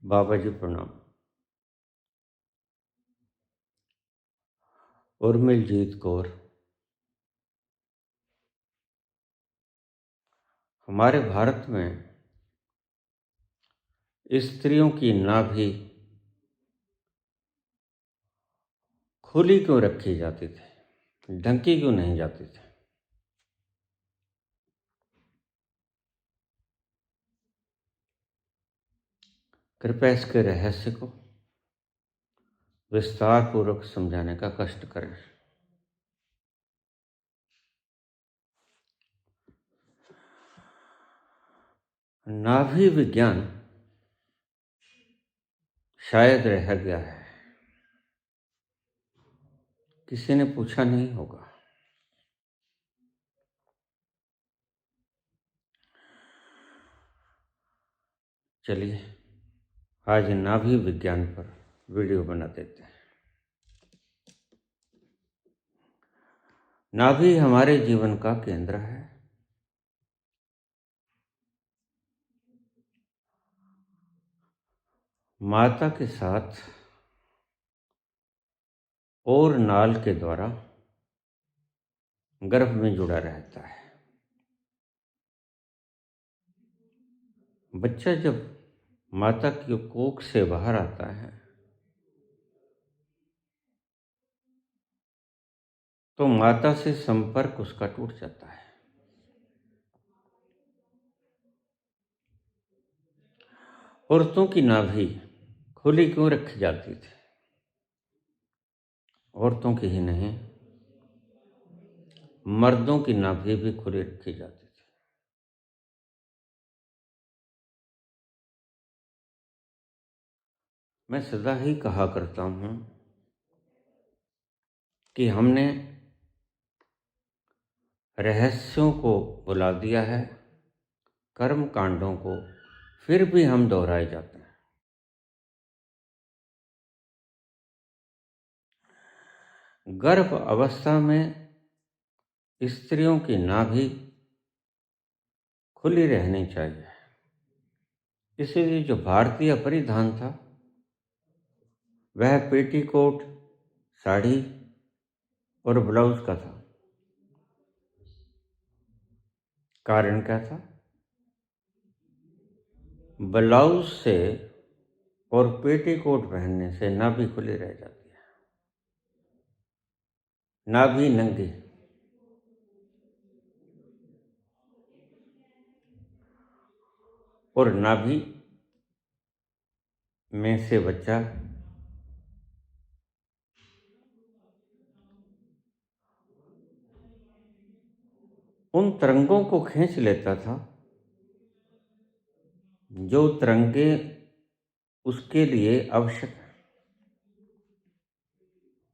बाबा जी प्रणाम। उर्मिलजीत कौर। हमारे भारत में स्त्रियों की नाभि खुली क्यों रखी जाती थी, ढकी क्यों नहीं जाती थी? कृपया इसके रहस्य को विस्तार पूर्वक समझाने का कष्ट करें। नाभि विज्ञान शायद रह गया है, किसी ने पूछा नहीं होगा। चलिए आज नाभि विज्ञान पर वीडियो बना देते हैं। नाभि हमारे जीवन का केंद्र है। माता के साथ और नाल के द्वारा गर्भ में जुड़ा रहता है। बच्चा जब माता की कोख से बाहर आता है तो माता से संपर्क उसका टूट जाता है। औरतों की नाभि खुली क्यों रखी जाती थी? औरतों की ही नहीं, मर्दों की नाभि भी खुली रखी जाती थी। मैं सदा ही कहा करता हूं कि हमने रहस्यों को बुला दिया है, कर्म कांडों को फिर भी हम दोहराए जाते हैं। गर्भ अवस्था में स्त्रियों की नाभि खुली रहनी चाहिए। इसीलिए जो भारतीय परिधान था वह पेटीकोट, साड़ी और ब्लाउज का था। कारण क्या था? ब्लाउज से और पेटीकोट पहनने से नाभि खुली रह जाती है, नाभि नंगी। और नाभि में से बच्चा उन तरंगों को खींच लेता था जो तरंगे उसके लिए आवश्यक है,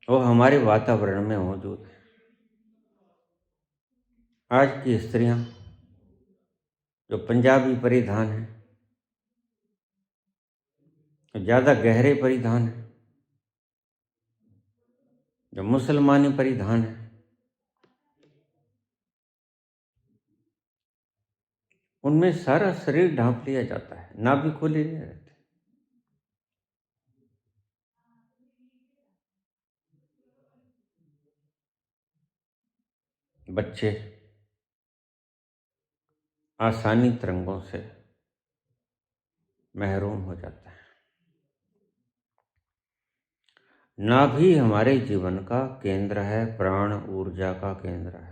वो हमारे वातावरण में मौजूद है। आज की स्त्रियां जो पंजाबी परिधान है, ज़्यादा गहरे परिधान है, जो मुसलमानी परिधान है, उनमें सारा शरीर ढांप लिया जाता है, नाभि खुली नहीं रहती। बच्चे आसानी तरंगों से महरूम हो जाते हैं। नाभि हमारे जीवन का केंद्र है, प्राण ऊर्जा का केंद्र है,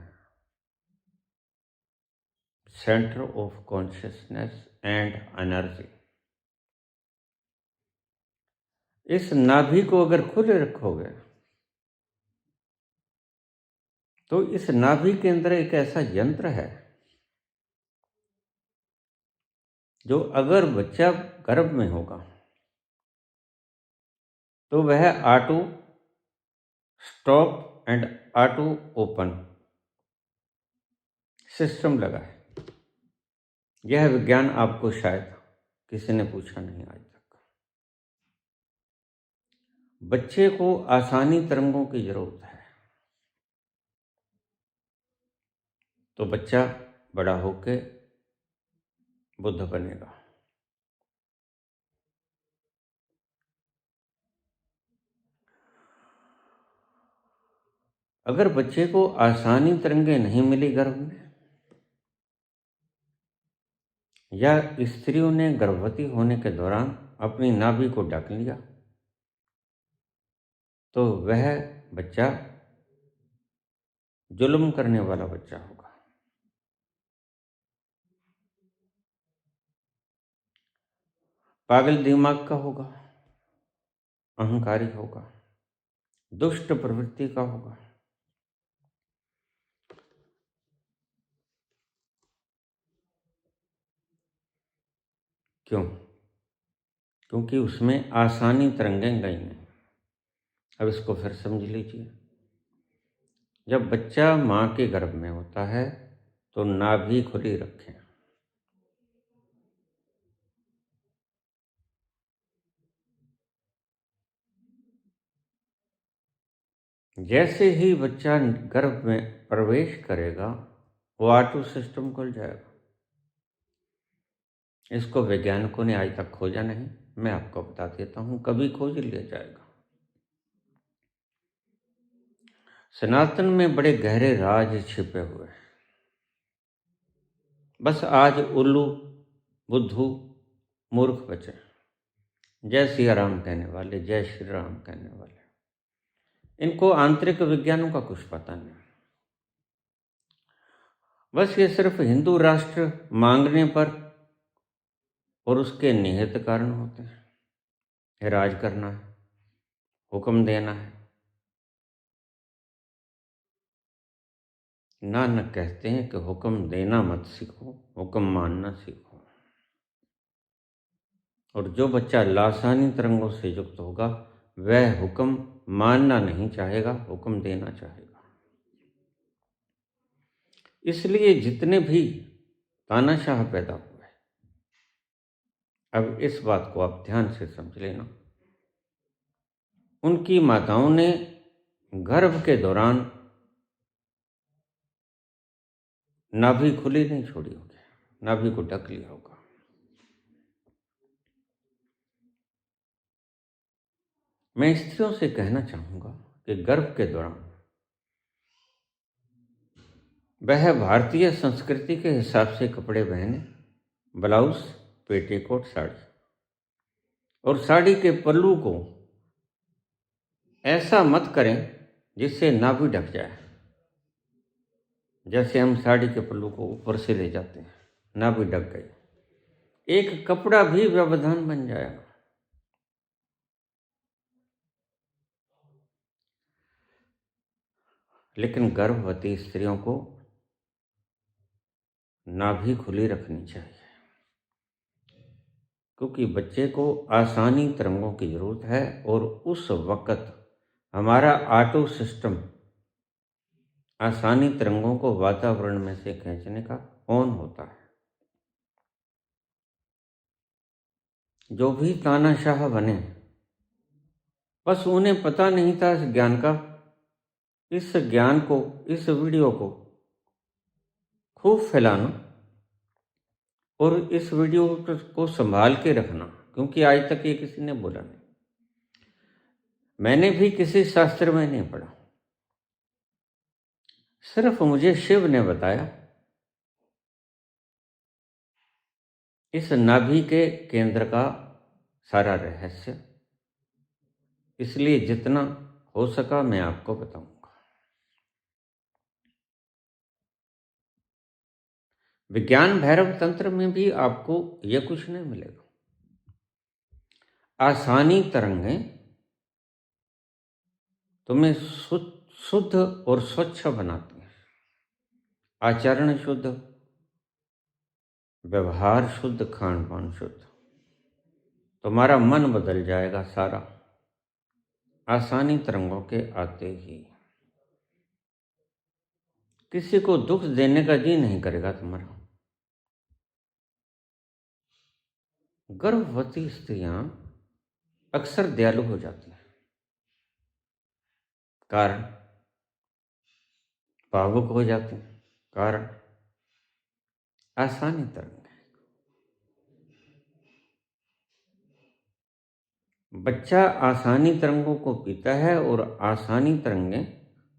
centre of consciousness and energy. इस नाभि को अगर खुले रखोगे तो इस नाभि के अंदर एक ऐसा यंत्र है जो अगर बच्चा गर्भ में होगा तो वह auto stop and auto open system लगा है। यह विज्ञान आपको शायद किसी ने पूछा नहीं आज तक। बच्चे को आसानी तरंगों की जरूरत है तो बच्चा बड़ा होकर बुद्ध बनेगा। अगर बच्चे को आसानी तरंगे नहीं मिली गर्भ में, या स्त्रियों ने गर्भवती होने के दौरान अपनी नाभि को ढक लिया, तो वह बच्चा जुल्म करने वाला बच्चा होगा। पागल दिमाग का होगा, अहंकारी होगा, दुष्ट प्रवृत्ति का होगा। क्यों? क्योंकि उसमें आसानी तरंगें गई नहीं। अब इसको फिर समझ लीजिए। जब बच्चा माँ के गर्भ में होता है तो नाभि खुली रखें। जैसे ही बच्चा गर्भ में प्रवेश करेगा, वो ऑटो सिस्टम खुल जाएगा। इसको वैज्ञानिकों ने आज तक खोजा नहीं, मैं आपको बता देता हूँ, कभी खोज लिया जाएगा। सनातन में बड़े गहरे राज छिपे हुए हैं। बस आज उल्लू, बुद्धू, मूर्ख बचे, जय सिया राम कहने वाले, जय श्री राम कहने वाले। इनको आंतरिक विज्ञानों का कुछ पता नहीं। बस ये सिर्फ हिंदू राष्ट्र मांगने पर और उसके निहित कारण होते हैं। राज करना है, हुक्म देना है। नानक कहते हैं कि हुक्म देना मत सीखो, हुक्म मानना सीखो। और जो बच्चा लासानी तरंगों से युक्त होगा, वह हुक्म मानना नहीं चाहेगा, हुक्म देना चाहेगा। इसलिए जितने भी तानाशाह पैदा हुए, अब इस बात को आप ध्यान से समझ लेना, उनकी माताओं ने गर्भ के दौरान नाभि खुली नहीं छोड़ी होगी, नाभि को ढक लिया होगा। मैं स्त्रियों से कहना चाहूंगा कि गर्भ के दौरान वह भारतीय संस्कृति के हिसाब से कपड़े पहने, ब्लाउज, पेटीकोट, साड़ी, और साड़ी के पल्लू को ऐसा मत करें जिससे नाभि ढक जाए। जैसे हम साड़ी के पल्लू को ऊपर से ले जाते हैं, नाभि ढक गई, एक कपड़ा भी व्यवधान बन जाएगा। लेकिन गर्भवती स्त्रियों को नाभि खुली रखनी चाहिए, क्योंकि बच्चे को आसानी तरंगों की जरूरत है। और उस वक्त हमारा ऑटो सिस्टम आसानी तरंगों को वातावरण में से खींचने का ऑन होता है। जो भी तानाशाह बने, बस उन्हें पता नहीं था इस ज्ञान का। इस ज्ञान को, इस वीडियो को खूब फैलाना और इस वीडियो को संभाल के रखना, क्योंकि आज तक ये किसी ने बोला नहीं। मैंने भी किसी शास्त्र में नहीं पढ़ा, सिर्फ मुझे शिव ने बताया इस नाभि के केंद्र का सारा रहस्य। इसलिए जितना हो सका मैं आपको बताऊंगा। विज्ञान भैरव तंत्र में भी आपको यह कुछ नहीं मिलेगा। आसानी तरंगें तुम्हें शुद्ध और स्वच्छ बनाती हैं। आचरण शुद्ध, व्यवहार शुद्ध, खान पान शुद्ध, तुम्हारा मन बदल जाएगा सारा, आसानी तरंगों के आते ही। किसी को दुख देने का जी नहीं करेगा तुम्हारा। गर्भवती स्त्रियां अक्सर दयालु हो जाती हैं। कारण भावुक हो जाती हैं, कारण आसानी तरंग। बच्चा आसानी तरंगों को पीता है और आसानी तरंगें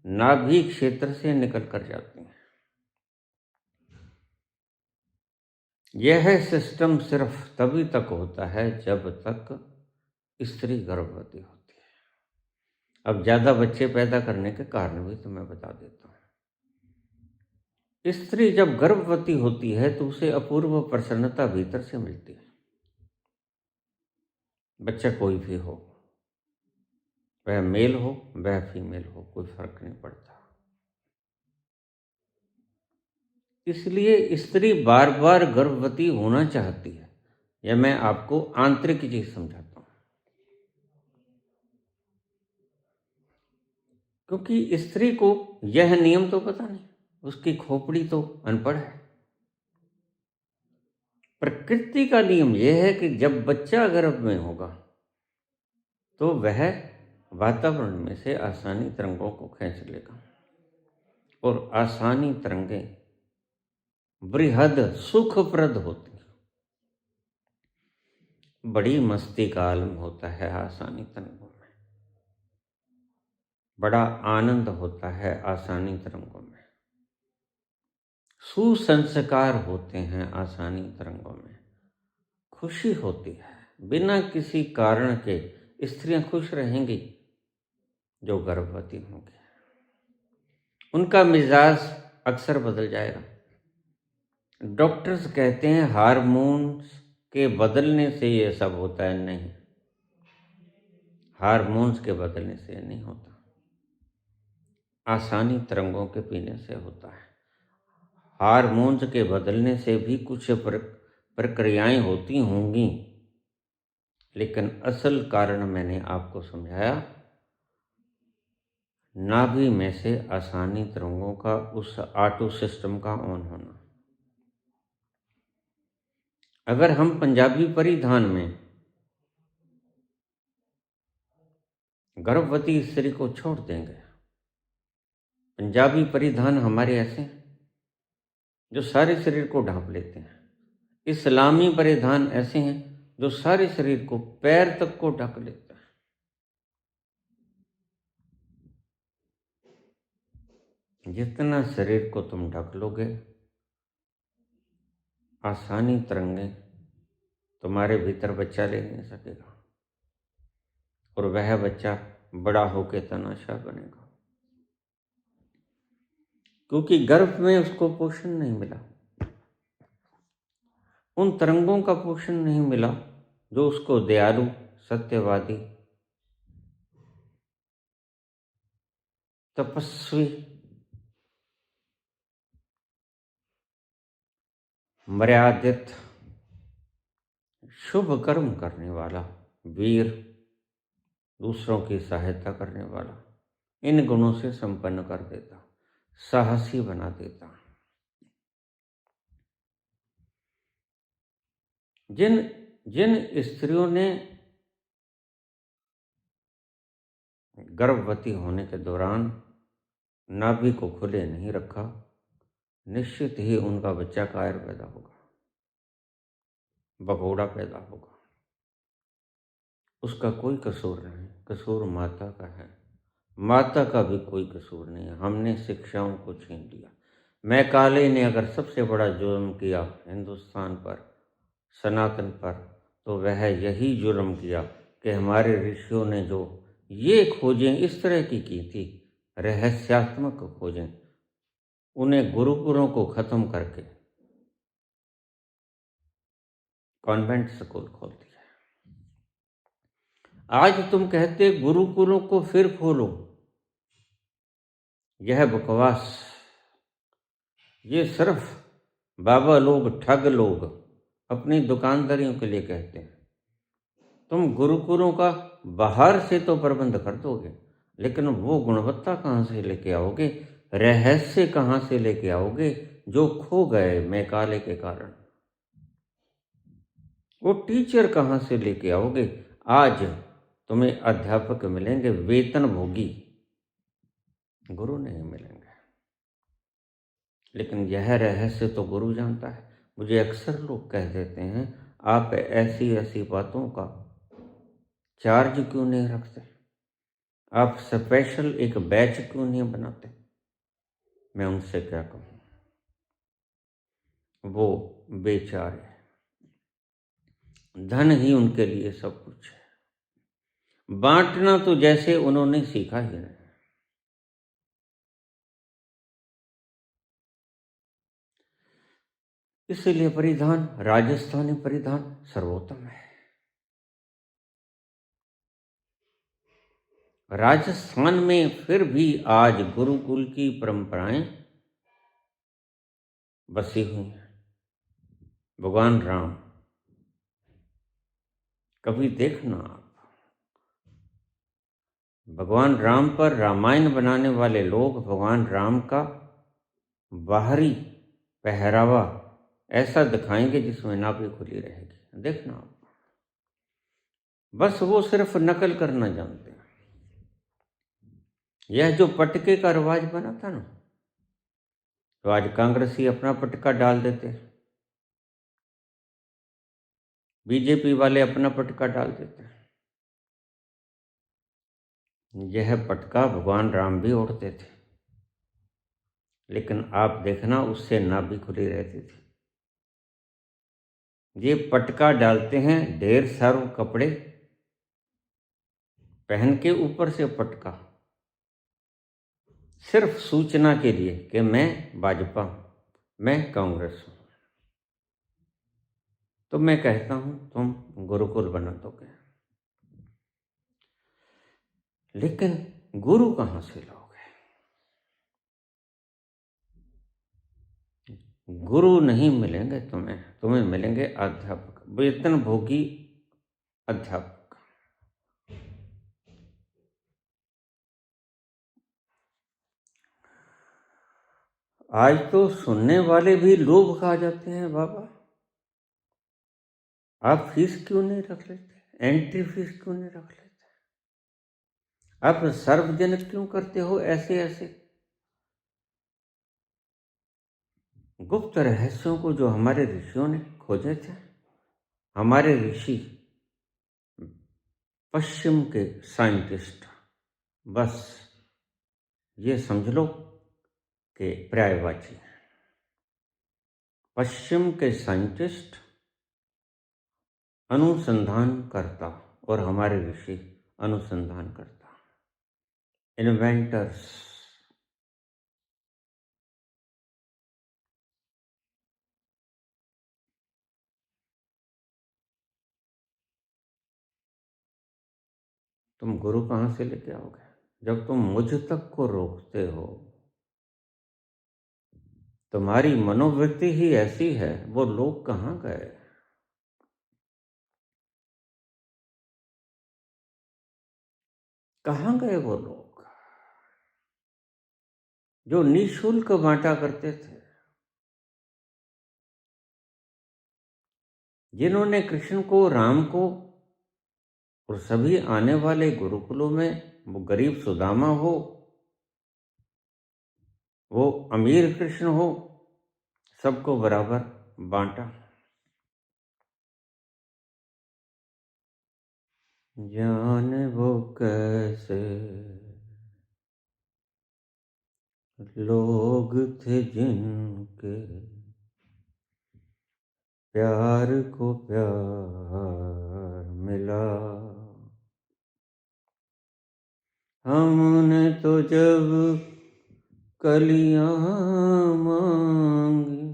नाभि क्षेत्र से निकल कर जाती हैं। यह सिस्टम सिर्फ तभी तक होता है जब तक स्त्री गर्भवती होती है। अब ज़्यादा बच्चे पैदा करने के कारण भी तो मैं बता देता हूँ। स्त्री जब गर्भवती होती है तो उसे अपूर्व प्रसन्नता भीतर से मिलती है। बच्चा कोई भी हो, वह मेल हो वह फीमेल हो, कोई फर्क नहीं पड़ता। इसलिए स्त्री बार बार गर्भवती होना चाहती है। यह मैं आपको आंतरिक चीज समझाता हूं, क्योंकि स्त्री को यह नियम तो पता नहीं, उसकी खोपड़ी तो अनपढ़ है। प्रकृति का नियम यह है कि जब बच्चा गर्भ में होगा तो वह वातावरण में से आसानी तरंगों को खींच लेगा, और आसानी तरंगें बृहद सुखप्रद होती हैं। बड़ी मस्ती का आलम होता है आसानी तरंगों में, बड़ा आनंद होता है आसानी तरंगों में, सुसंस्कार होते हैं आसानी तरंगों में, खुशी होती है। बिना किसी कारण के स्त्रियां खुश रहेंगी जो गर्भवती होंगी। उनका मिजाज अक्सर बदल जाएगा। डॉक्टर्स कहते हैं हार्मोन्स के बदलने से ये सब होता है, नहीं, हार्मोन्स के बदलने से नहीं होता, आसानी तरंगों के पीने से होता है। हार्मोन्स के बदलने से भी कुछ प्रक्रियाएं होती होंगी, लेकिन असल कारण मैंने आपको समझाया, नाभि में से आसानी तरंगों का उस ऑटो सिस्टम का ऑन होना। अगर हम पंजाबी परिधान में गर्भवती स्त्री को छोड़ देंगे, पंजाबी परिधान हमारे ऐसे हैं जो सारे शरीर को ढांप लेते हैं, इस्लामी परिधान ऐसे हैं जो सारे शरीर को पैर तक को ढक लेते हैं। जितना शरीर को तुम ढक लोगे, आसानी तरंगे तुम्हारे भीतर बच्चा ले नहीं सकेगा, और वह बच्चा बड़ा होकर तनाशा बनेगा, क्योंकि गर्भ में उसको पोषण नहीं मिला, उन तरंगों का पोषण नहीं मिला जो उसको दयालु, सत्यवादी, तपस्वी, मर्यादित, शुभ कर्म करने वाला, वीर, दूसरों की सहायता करने वाला, इन गुणों से संपन्न कर देता, साहसी बना देता। जिन जिन स्त्रियों ने गर्भवती होने के दौरान नाभि को खुले नहीं रखा, निश्चित ही उनका बच्चा कायर पैदा होगा, भगोड़ा पैदा होगा। उसका कोई कसूर नहीं, कसूर माता का है। माता का भी कोई कसूर नहीं है, हमने शिक्षाओं को छीन लिया। मैकाले ने अगर सबसे बड़ा जुर्म किया हिंदुस्तान पर, सनातन पर, तो वह यही जुर्म किया कि हमारे ऋषियों ने जो ये खोजें इस तरह की थी, रहस्यात्मक खोजें, उन्हें गुरुकुलों को खत्म करके कॉन्वेंट स्कूल खोल दिया। आज तुम कहते गुरुकुलों को फिर खोलो, यह बकवास। ये सिर्फ बाबा लोग, ठग लोग अपनी दुकानदारियों के लिए कहते हैं। तुम गुरुकुलों का बाहर से तो प्रबंध कर दोगे, लेकिन वो गुणवत्ता कहाँ से लेके आओगे, रहस्य कहाँ से लेके आओगे जो खो गए मैकाले के कारण? वो टीचर कहाँ से लेके आओगे? आज तुम्हें अध्यापक मिलेंगे वेतन भोगी, गुरु नहीं मिलेंगे। लेकिन यह रहस्य तो गुरु जानता है। मुझे अक्सर लोग कह देते हैं, आप ऐसी ऐसी बातों का चार्ज क्यों नहीं रखते, आप स्पेशल एक बैच क्यों नहीं बनाते? मैं उनसे क्या कहूँ, वो बेचारे, धन ही उनके लिए सब कुछ है, बांटना तो जैसे उन्होंने सीखा ही नहीं। इसीलिए परिधान, राजस्थानी परिधान सर्वोत्तम है। राजस्थान में फिर भी आज गुरुकुल की परंपराएं बसी हुई हैं। भगवान राम, कभी देखना आप, भगवान राम पर रामायण बनाने वाले लोग भगवान राम का बाहरी पहरावा ऐसा दिखाएंगे जिसमें नाभि खुली रहेगी, देखना आप। बस वो सिर्फ नकल करना जानते हैं। यह जो पटके का रिवाज बना था ना, तो आज कांग्रेसी अपना पटका डाल देते हैं, बीजेपी वाले अपना पटका डाल देते हैं। यह पटका भगवान राम भी ओढ़ते थे, लेकिन आप देखना उससे नाभि खुली रहती थी। ये पटका डालते हैं, ढेर सारे कपड़े पहन के ऊपर से पटका, सिर्फ सूचना के लिए कि मैं भाजपा हूं, मैं कांग्रेस हूं। तो मैं कहता हूं तुम गुरुकुल बना दोगे, लेकिन गुरु कहां से लोगे? गुरु नहीं मिलेंगे तुम्हें, तुम्हें मिलेंगे अध्यापक, वेतनभोगी अध्यापक। आज तो सुनने वाले भी लोभ खा जाते हैं। बाबा, आप फीस क्यों नहीं रख लेते? एंट्री फीस क्यों नहीं रख लेते? आप सार्वजनिक क्यों करते हो ऐसे ऐसे गुप्त रहस्यों को जो हमारे ऋषियों ने खोजे थे? हमारे ऋषि पश्चिम के साइंटिस्ट, बस ये समझ लो कि पर्यायवाची। पश्चिम के साइंटिस्ट, अनुसंधान करता, और हमारे ऋषि अनुसंधान करता, इन्वेंटर्स। तुम गुरु कहाँ से लेके आओगे जब तुम मुझ तक को रोकते हो? तुम्हारी मनोवृत्ति ही ऐसी है, वो लोग कहाँ गए? कहाँ गए वो लोग जो निःशुल्क बांटा करते थे, जिन्होंने कृष्ण को, राम को, और सभी आने वाले गुरुकुलों में, वो गरीब सुदामा हो, वो अमीर कृष्ण हो, सबको बराबर बांटा। जाने वो कैसे लोग थे जिनके प्यार को प्यार मिला। हमने तो जब कलियां मांगी,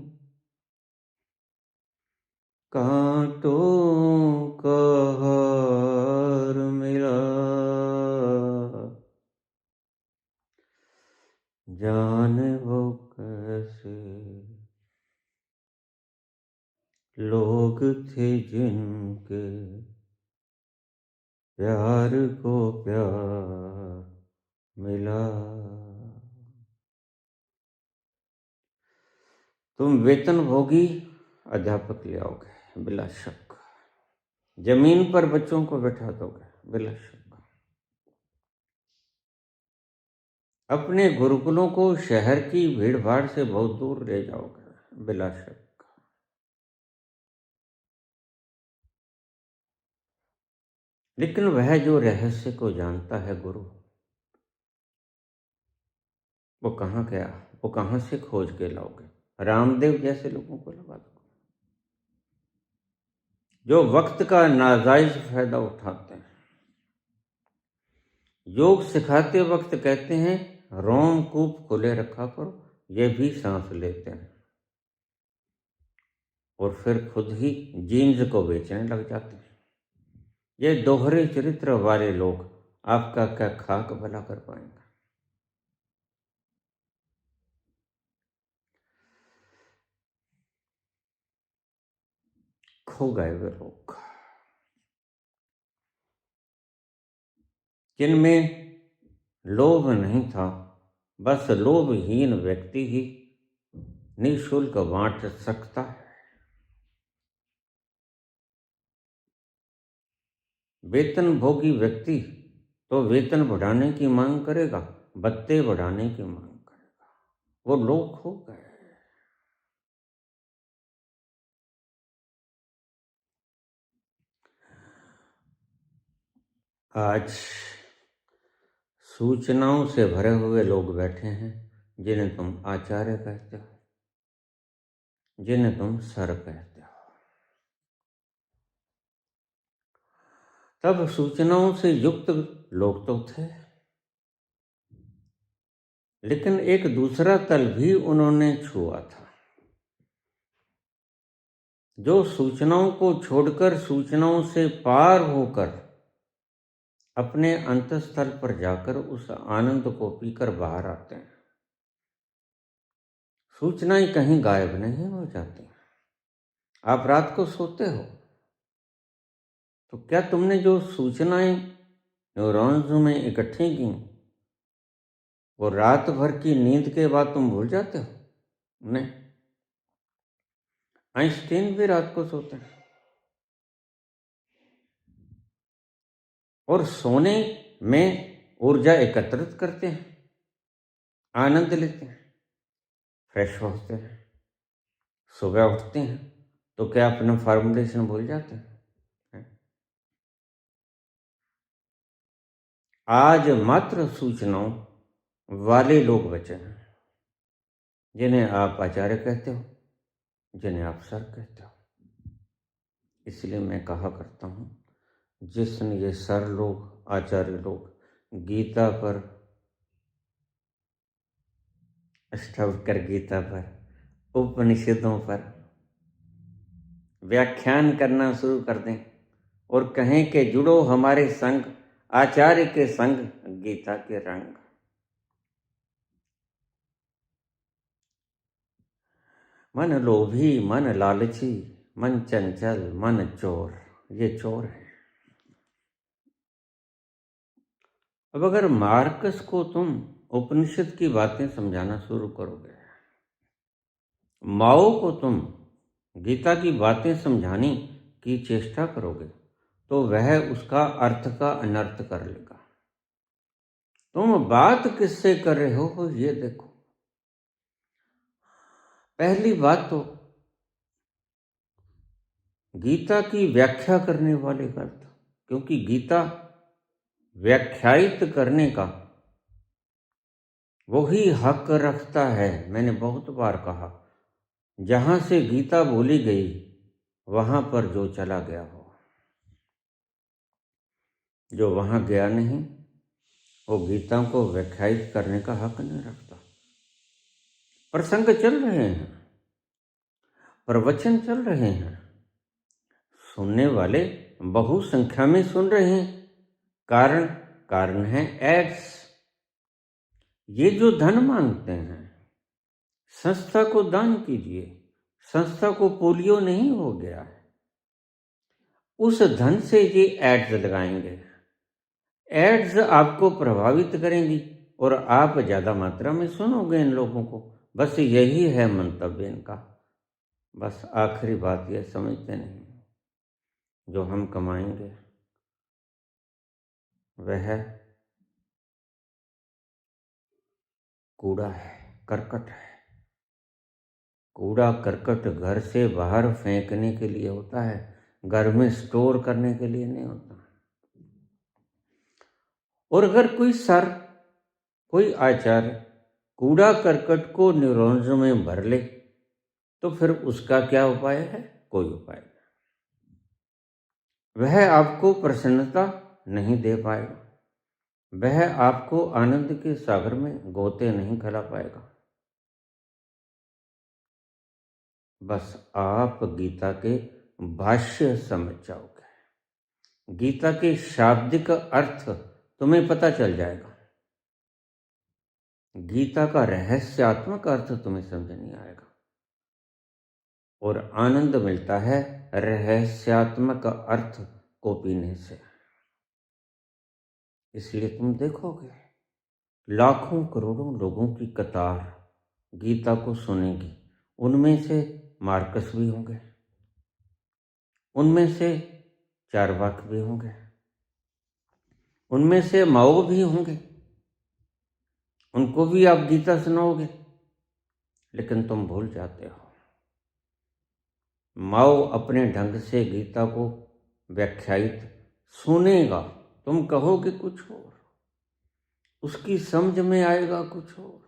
कांटों का हार मिला। जाने वो कैसे लोग थे जिनके प्यार को प्यार मिला। तुम वेतनभोगी अध्यापक ले आओगे बिला शक, जमीन पर बच्चों को बैठा दोगे बिला शक, अपने गुरुकुलों को शहर की भीड़ भाड़ से बहुत दूर ले जाओगे बिला शक। लेकिन वह जो रहस्य को जानता है गुरु, वो कहाँ गया, वो कहाँ से खोज के लाओगे? रामदेव जैसे लोगों को लगा दो, जो वक्त का नाजायज फायदा उठाते हैं। योग सिखाते वक्त कहते हैं रोमकूप खुले रखा करो, ये भी सांस लेते हैं और फिर खुद ही जीन्स को बेचने लग जाते हैं। ये दोहरे चरित्र वाले लोग आपका क्या खाक भला कर पाएंगे? खो गए वे लोग जिनमें लोभ नहीं था। बस लोभहीन व्यक्ति ही निःशुल्क बांट सकता है। वेतन भोगी व्यक्ति तो वेतन बढ़ाने की मांग करेगा, भत्ते बढ़ाने की मांग करेगा। वो लोग खो गए। आज सूचनाओं से भरे हुए लोग बैठे हैं, जिन्हें तुम आचार्य कहते हो, जिन्हें तुम सर कहते हो। तब सूचनाओं से युक्त लोग तो थे, लेकिन एक दूसरा तल भी उन्होंने छुआ था, जो सूचनाओं को छोड़कर सूचनाओं से पार होकर अपने अंतस्थल पर जाकर उस आनंद को पीकर बाहर आते हैं। सूचनाएं कहीं गायब नहीं हो जाती। आप रात को सोते हो तो क्या तुमने जो सूचनाएं न्यूरॉन्स में इकट्ठी की, वो रात भर की नींद के बाद तुम भूल जाते हो? नहीं। आइंस्टीन भी रात को सोते हैं और सोने में ऊर्जा एकत्रित करते हैं, आनंद लेते हैं, फ्रेश होते हैं, सुबह उठते हैं तो क्या अपना फॉर्मुलेशन भूल जाते हैं? आज मात्र सूचनाओं वाले लोग बचे हैं, जिन्हें आप आचार्य कहते हो, जिन्हें आप सर कहते हो। इसलिए मैं कहा करता हूँ, जिसने ये सर लोग, आचार्य लोग गीता पर अष्टावक्र गीता पर, उपनिषदों पर व्याख्यान करना शुरू कर दें और कहें कि जुड़ो हमारे संग, आचार्य के संग, गीता के रंग। मन लोभी, मन लालची, मन चंचल, मन चोर, ये चोर है। अब अगर मार्कस को तुम उपनिषद की बातें समझाना शुरू करोगे, माओ को तुम गीता की बातें समझाने की चेष्टा करोगे, तो वह उसका अर्थ का अनर्थ कर लेगा। तुम बात किससे कर रहे हो ये देखो। पहली बात तो गीता की व्याख्या करने वाले का अर्थ, क्योंकि गीता व्याख्यायित करने का वही हक रखता है। मैंने बहुत बार कहा, जहां से गीता बोली गई वहां पर जो चला गया हो, जो वहां गया नहीं, वो गीता को व्याख्यायित करने का हक नहीं रखता। प्रसंग चल रहे हैं, प्रवचन चल रहे हैं, सुनने वाले बहु संख्या में सुन रहे हैं। कारण है एड्स। ये जो धन मांगते हैं, संस्था को दान कीजिए, संस्था को पोलियो नहीं हो गया है, उस धन से ये एड्स लगाएंगे। एड्स आपको प्रभावित करेंगी और आप ज़्यादा मात्रा में सुनोगे इन लोगों को। बस यही है मंतव्य इनका। बस आखिरी बात ये समझते नहीं, जो हम कमाएंगे वह कूड़ा है, करकट है। कूड़ा करकट घर से बाहर फेंकने के लिए होता है, घर में स्टोर करने के लिए नहीं होता। और अगर कोई सर, कोई आचार्य कूड़ा करकट को न्यूरॉन्स में भर ले तो फिर उसका क्या उपाय है? कोई उपाय नहीं। वह आपको प्रसन्नता नहीं दे पाएगा, वह आपको आनंद के सागर में गोते नहीं खिला पाएगा। बस आप गीता के भाष्य समझ जाओगे, गीता के शाब्दिक अर्थ तुम्हें पता चल जाएगा, गीता का रहस्यात्मक अर्थ तुम्हें समझ नहीं आएगा। और आनंद मिलता है रहस्यात्मक अर्थ को पीने से। इसलिए तुम देखोगे लाखों करोड़ों लोगों की कतार गीता को सुनेगी। उनमें से मार्कस भी होंगे, उनमें से चारवाक भी होंगे, उनमें से माओ भी होंगे, उनको भी आप गीता सुनाओगे, लेकिन तुम भूल जाते हो। माओ अपने ढंग से गीता को व्याख्यायित सुनेगा, तुम कहोगे कुछ और, उसकी समझ में आएगा कुछ और।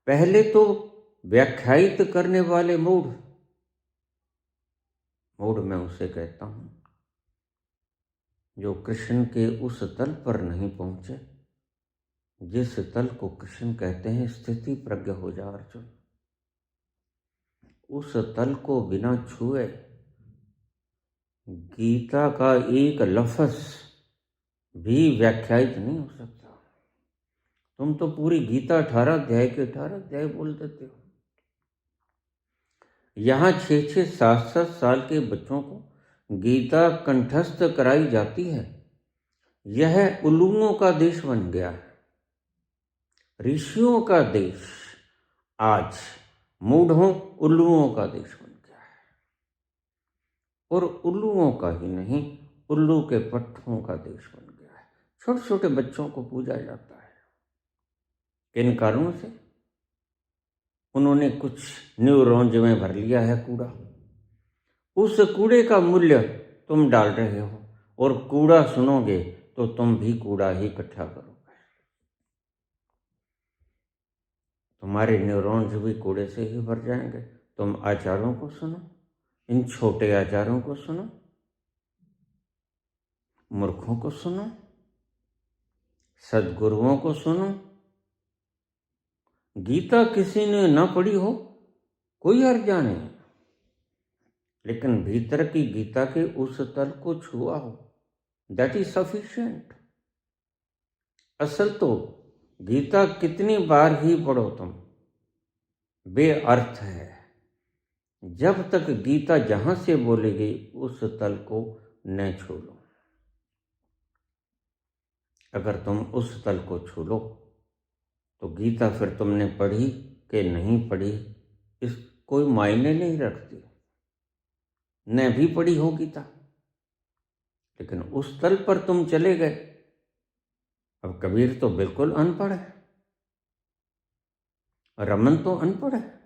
पहले तो व्याख्यायित करने वाले मूढ़ मैं उसे कहता हूं जो कृष्ण के उस तल पर नहीं पहुंचे जिस तल को कृष्ण कहते हैं स्थिति प्रज्ञ हो जा अर्जुन। उस तल को बिना छुए गीता का एक लफ्ज भी व्याख्यायित नहीं हो सकता। तुम तो पूरी गीता 18 अध्याय के 18 अध्याय बोल देते हो। यहाँ 6-6, 7-7 साल के बच्चों को गीता कंठस्थ कराई जाती है। यह उल्लुओं का देश बन गया है, ऋषियों का देश आज मूढ़ों उल्लुओं का देश बन गया है। और उल्लुओं का ही नहीं, उल्लू के पट्टों का देश बन गया है। छोटे छोटे बच्चों को पूजा जाता है। किन कारणों से? उन्होंने कुछ न्यूरॉन्स में भर लिया है कूड़ा। उस कूड़े का मूल्य तुम डाल रहे हो, और कूड़ा सुनोगे तो तुम भी कूड़ा ही इकट्ठा करोगे। तुम्हारे न्यूरॉन्स भी कूड़े से ही भर जाएंगे। तुम आचारों को सुनो, इन छोटे आचारों को सुनो, मूर्खों को सुनो, सद्गुरुओं को सुनो। गीता किसी ने ना पढ़ी हो कोई हर्जा नहीं, लेकिन भीतर की गीता के उस तल को छुआ हो, दैट इज सफिशिएंट। असल तो गीता कितनी बार ही पढ़ो तुम, बेअर्थ है जब तक गीता जहां से बोली गई उस तल को न छू लो। अगर तुम उस तल को छू लो तो गीता फिर तुमने पढ़ी कि नहीं पढ़ी इस कोई मायने नहीं रखती। न भी पढ़ी हो गीता, लेकिन उस तल पर तुम चले गए। अब कबीर तो बिल्कुल अनपढ़ है, रमन तो अनपढ़ है।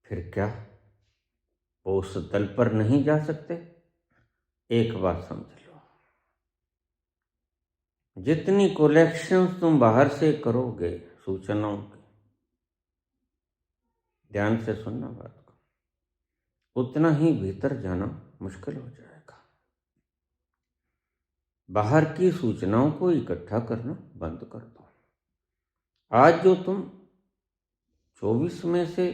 फिर क्या वो उस तल पर नहीं जा सकते? एक बात समझ लो, जितनी कलेक्शंस तुम बाहर से करोगे सूचनाओं की, ध्यान से सुनना बात को, उतना ही भीतर जाना मुश्किल हो जाएगा। बाहर की सूचनाओं को इकट्ठा करना बंद कर दो। आज जो तुम 24 में से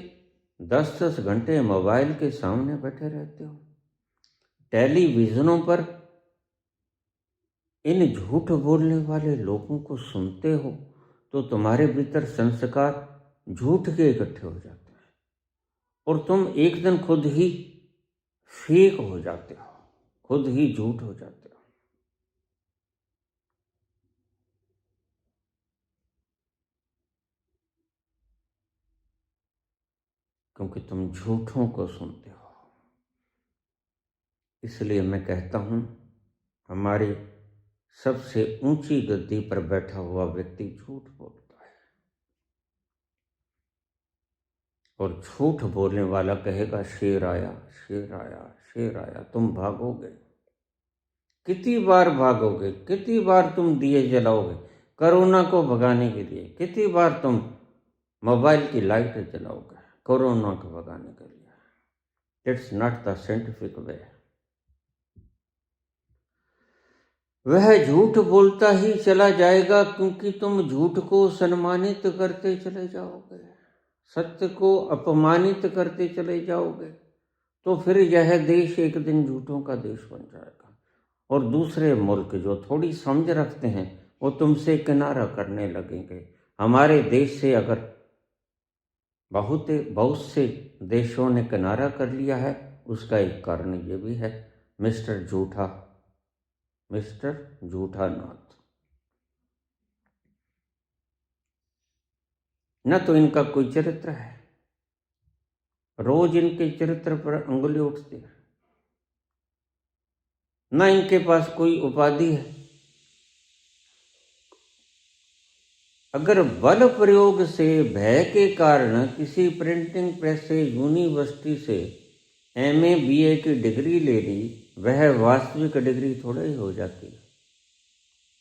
10-10 घंटे मोबाइल के सामने बैठे रहते हो, टेलीविजनों पर इन झूठ बोलने वाले लोगों को सुनते हो, तो तुम्हारे भीतर संस्कार झूठ के इकट्ठे हो जाते हैं और तुम एक दिन खुद ही फेक हो जाते हो, खुद ही झूठ हो जाते हो। क्योंकि तुम झूठों को सुनते हो। इसलिए मैं कहता हूं, हमारी सबसे ऊंची गद्दी पर बैठा हुआ व्यक्ति झूठ बोलता है। और झूठ बोलने वाला कहेगा शेर आया, शेर आया, शेर आया, तुम भागोगे। कितनी बार भागोगे, कितनी बार तुम दिए जलाओगे कोरोना को भगाने के लिए, कितनी बार तुम मोबाइल की लाइट जलाओगे कोरोना को भगाने के लिए। It's not the scientific way. वह झूठ बोलता ही चला जाएगा क्योंकि तुम झूठ को सम्मानित करते चले जाओगे, सत्य को अपमानित करते चले जाओगे, तो फिर यह देश एक दिन झूठों का देश बन जाएगा। और दूसरे मुल्क जो थोड़ी समझ रखते हैं वो तुमसे किनारा करने लगेंगे। हमारे देश से अगर बहुत से देशों ने किनारा कर लिया है, उसका एक कारण ये भी है, मिस्टर झूठा नाथ। न तो इनका कोई चरित्र है, रोज इनके चरित्र पर अंगुली उठती है, न इनके पास कोई उपाधि है। अगर बल प्रयोग से, भय के कारण किसी प्रिंटिंग प्रेस से, यूनिवर्सिटी से MA BA की डिग्री ले ली, वह वास्तविक डिग्री थोड़ा ही हो जाती है।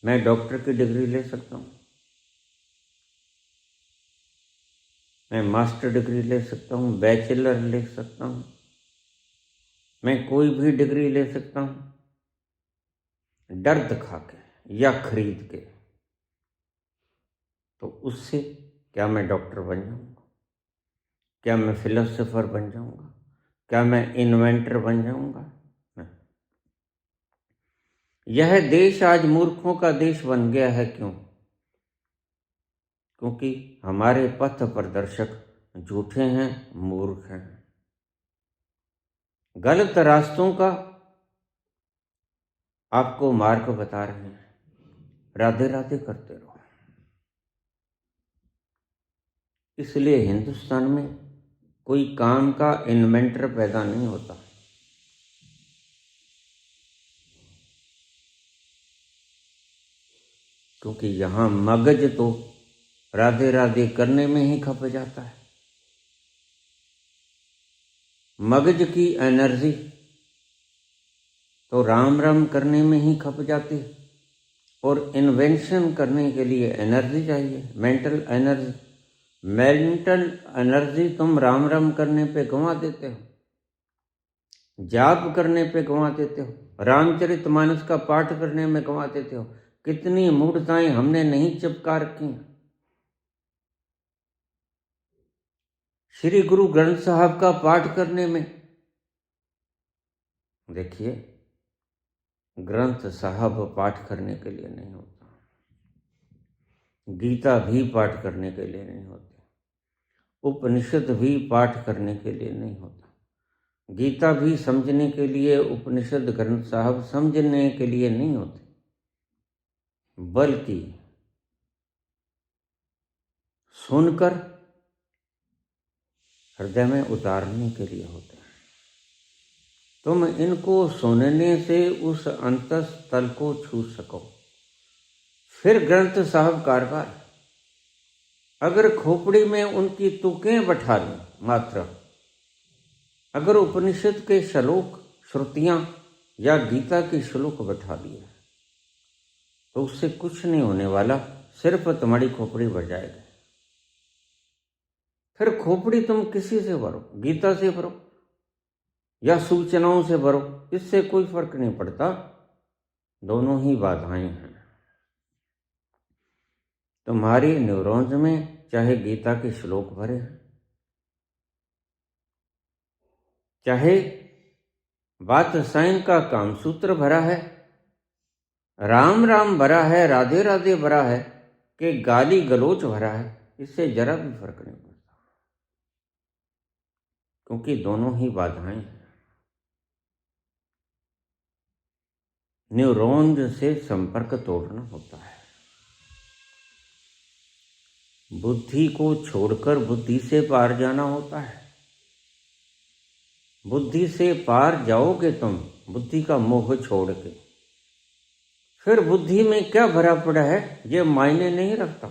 मैं डॉक्टर की डिग्री ले सकता हूँ, मैं मास्टर डिग्री ले सकता हूँ, बैचलर ले सकता हूँ, मैं कोई भी डिग्री ले सकता हूँ, डर दिखा के या खरीद के। तो उससे क्या मैं डॉक्टर बन जाऊंगा? क्या मैं फिलोसोफर बन जाऊंगा? क्या मैं इन्वेंटर बन जाऊंगा? नहीं। यह देश आज मूर्खों का देश बन गया है। क्यों? क्योंकि हमारे पथ प्रदर्शक झूठे हैं, मूर्ख हैं, गलत रास्तों का आपको मार्ग बता रहे हैं। राधे राधे करते रहो। इसलिए हिंदुस्तान में कोई काम का इन्वेंटर पैदा नहीं होता। क्योंकि यहाँ मगज तो राधे राधे करने में ही खप जाता है। मगज की एनर्जी तो राम राम करने में ही खप जाती है। और इन्वेंशन करने के लिए एनर्जी चाहिए, मेंटल एनर्जी। मेंटल एनर्जी तुम राम राम करने पे गंवा देते हो, जाप करने पे गंवा देते हो, रामचरितमानस का पाठ करने में गंवा देते हो। कितनी मूर्ताएं हमने नहीं चिपका रखी। श्री गुरु ग्रंथ साहब का पाठ करने में देखिए, ग्रंथ साहब पाठ करने के लिए नहीं होता, गीता भी पाठ करने के लिए नहीं होती, उपनिषद भी पाठ करने के लिए नहीं होता, गीता भी समझने के लिए, उपनिषद ग्रंथ साहब समझने के लिए नहीं होते, बल्कि सुनकर हृदय में उतारने के लिए होते हैं। तुम इनको सुनने से उस अंतस्थल को छू सको, फिर ग्रंथ साहब कारगर। अगर खोपड़ी में उनकी तुकें बैठा ली मात्र, अगर उपनिषद के श्लोक, श्रुतियां या गीता के श्लोक बैठा लिए, तो उससे कुछ नहीं होने वाला, सिर्फ तुम्हारी खोपड़ी भर जाएगी। फिर खोपड़ी तुम किसी से भरो, गीता से भरो या सूचनाओं से भरो, इससे कोई फर्क नहीं पड़ता, दोनों ही बाधाएं हैं। तुम्हारी न्यूरॉन्स में चाहे गीता के श्लोक भरे हैं, चाहे वात्सायन का कामसूत्र भरा है, राम राम भरा है, राधे राधे भरा है, कि गाली गलोच भरा है, इससे जरा भी फर्क नहीं पड़ता, क्योंकि दोनों ही बाधाएं हैं। न्यूरॉन्स से संपर्क तोड़ना होता है। बुद्धि को छोड़कर बुद्धि से पार जाना होता है। बुद्धि से पार जाओगे तुम, बुद्धि का मोह छोड़ के। फिर बुद्धि में क्या भरा पड़ा है ये मायने नहीं रखता।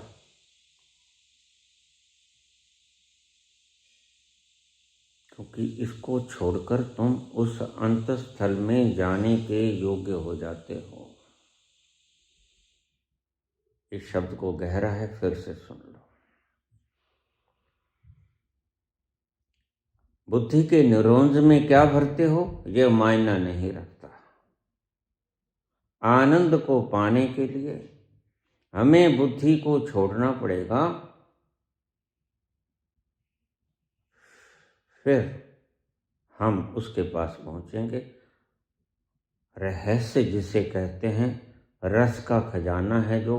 क्योंकि इसको छोड़कर तुम उस अंतस्थल में जाने के योग्य हो जाते हो। इस शब्द को गहरा है, फिर से सुन लो। बुद्धि के निरोंज में क्या भरते हो यह मायना नहीं रखता। आनंद को पाने के लिए हमें बुद्धि को छोड़ना पड़ेगा, फिर हम उसके पास पहुंचेंगे। रहस्य जिसे कहते हैं, रस का खजाना है जो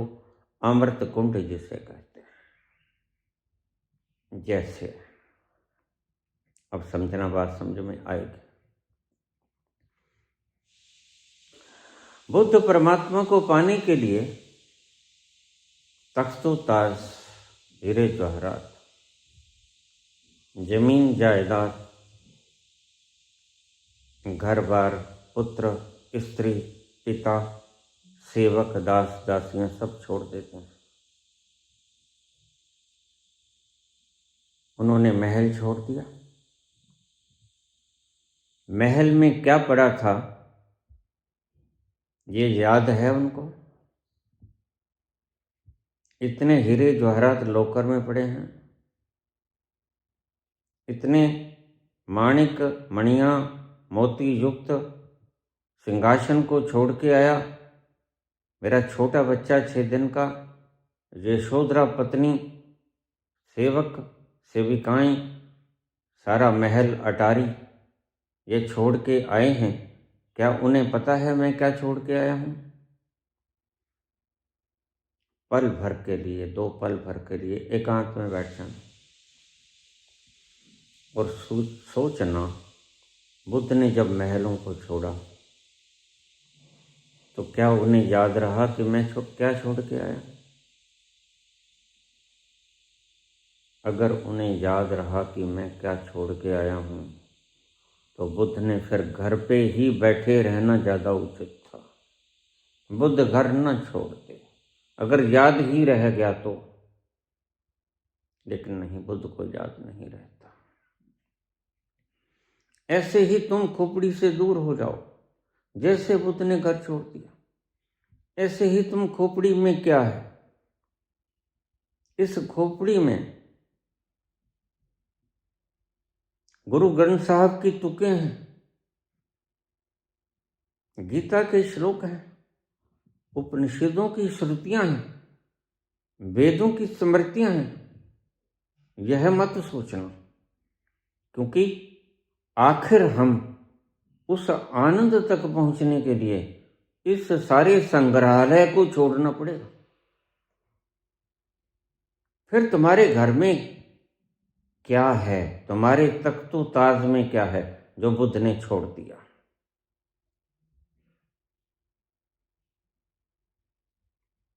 अमृत कुंड जिसे कहते हैं। जैसे अब समझना, बात समझ में आएगी। बुद्ध परमात्मा को पाने के लिए तख्तो ताज, हीरे जवाहरात, जमीन जायदाद, घर बार, पुत्र, स्त्री, पिता, सेवक, दास, दासियां सब छोड़ देते हैं। उन्होंने महल छोड़ दिया। महल में क्या पड़ा था ये याद है उनको? इतने हीरे जवाहरात लॉकर में पड़े हैं, इतने माणिक मणियां मोती युक्त सिंहासन को छोड़ के आया। मेरा छोटा बच्चा 6 दिन का, यशोधरा पत्नी, सेवक, सेविकाएं, सारा महल अटारी ये छोड़ के आए हैं। क्या उन्हें पता है मैं क्या छोड़ के आया हूं? पल भर के लिए, 2 पल भर के लिए एकांत में बैठ जाना और सोचना, बुद्ध ने जब महलों को छोड़ा तो क्या उन्हें याद रहा कि मैं क्या छोड़ के आया? अगर उन्हें याद रहा कि मैं क्या छोड़ के आया हूँ तो बुद्ध ने फिर घर पे ही बैठे रहना ज़्यादा उचित था। बुद्ध घर न छोड़ते, अगर याद ही रह गया तो। लेकिन नहीं, बुद्ध को याद नहीं रहता। ऐसे ही तुम खोपड़ी से दूर हो जाओ, जैसे बुद्ध ने घर छोड़ दिया। ऐसे ही तुम खोपड़ी में क्या है, इस खोपड़ी में गुरु ग्रंथ साहब की तुकें हैं, गीता के श्लोक हैं, उपनिषदों की श्रुतियां हैं, वेदों की स्मृतियां हैं। यह मत सोचना, क्योंकि आखिर हम उस आनंद तक पहुंचने के लिए इस सारे संग्रहालय को छोड़ना पड़ेगा। फिर तुम्हारे घर में क्या है, तुम्हारे तख्तो ताज में क्या है जो बुद्ध ने छोड़ दिया?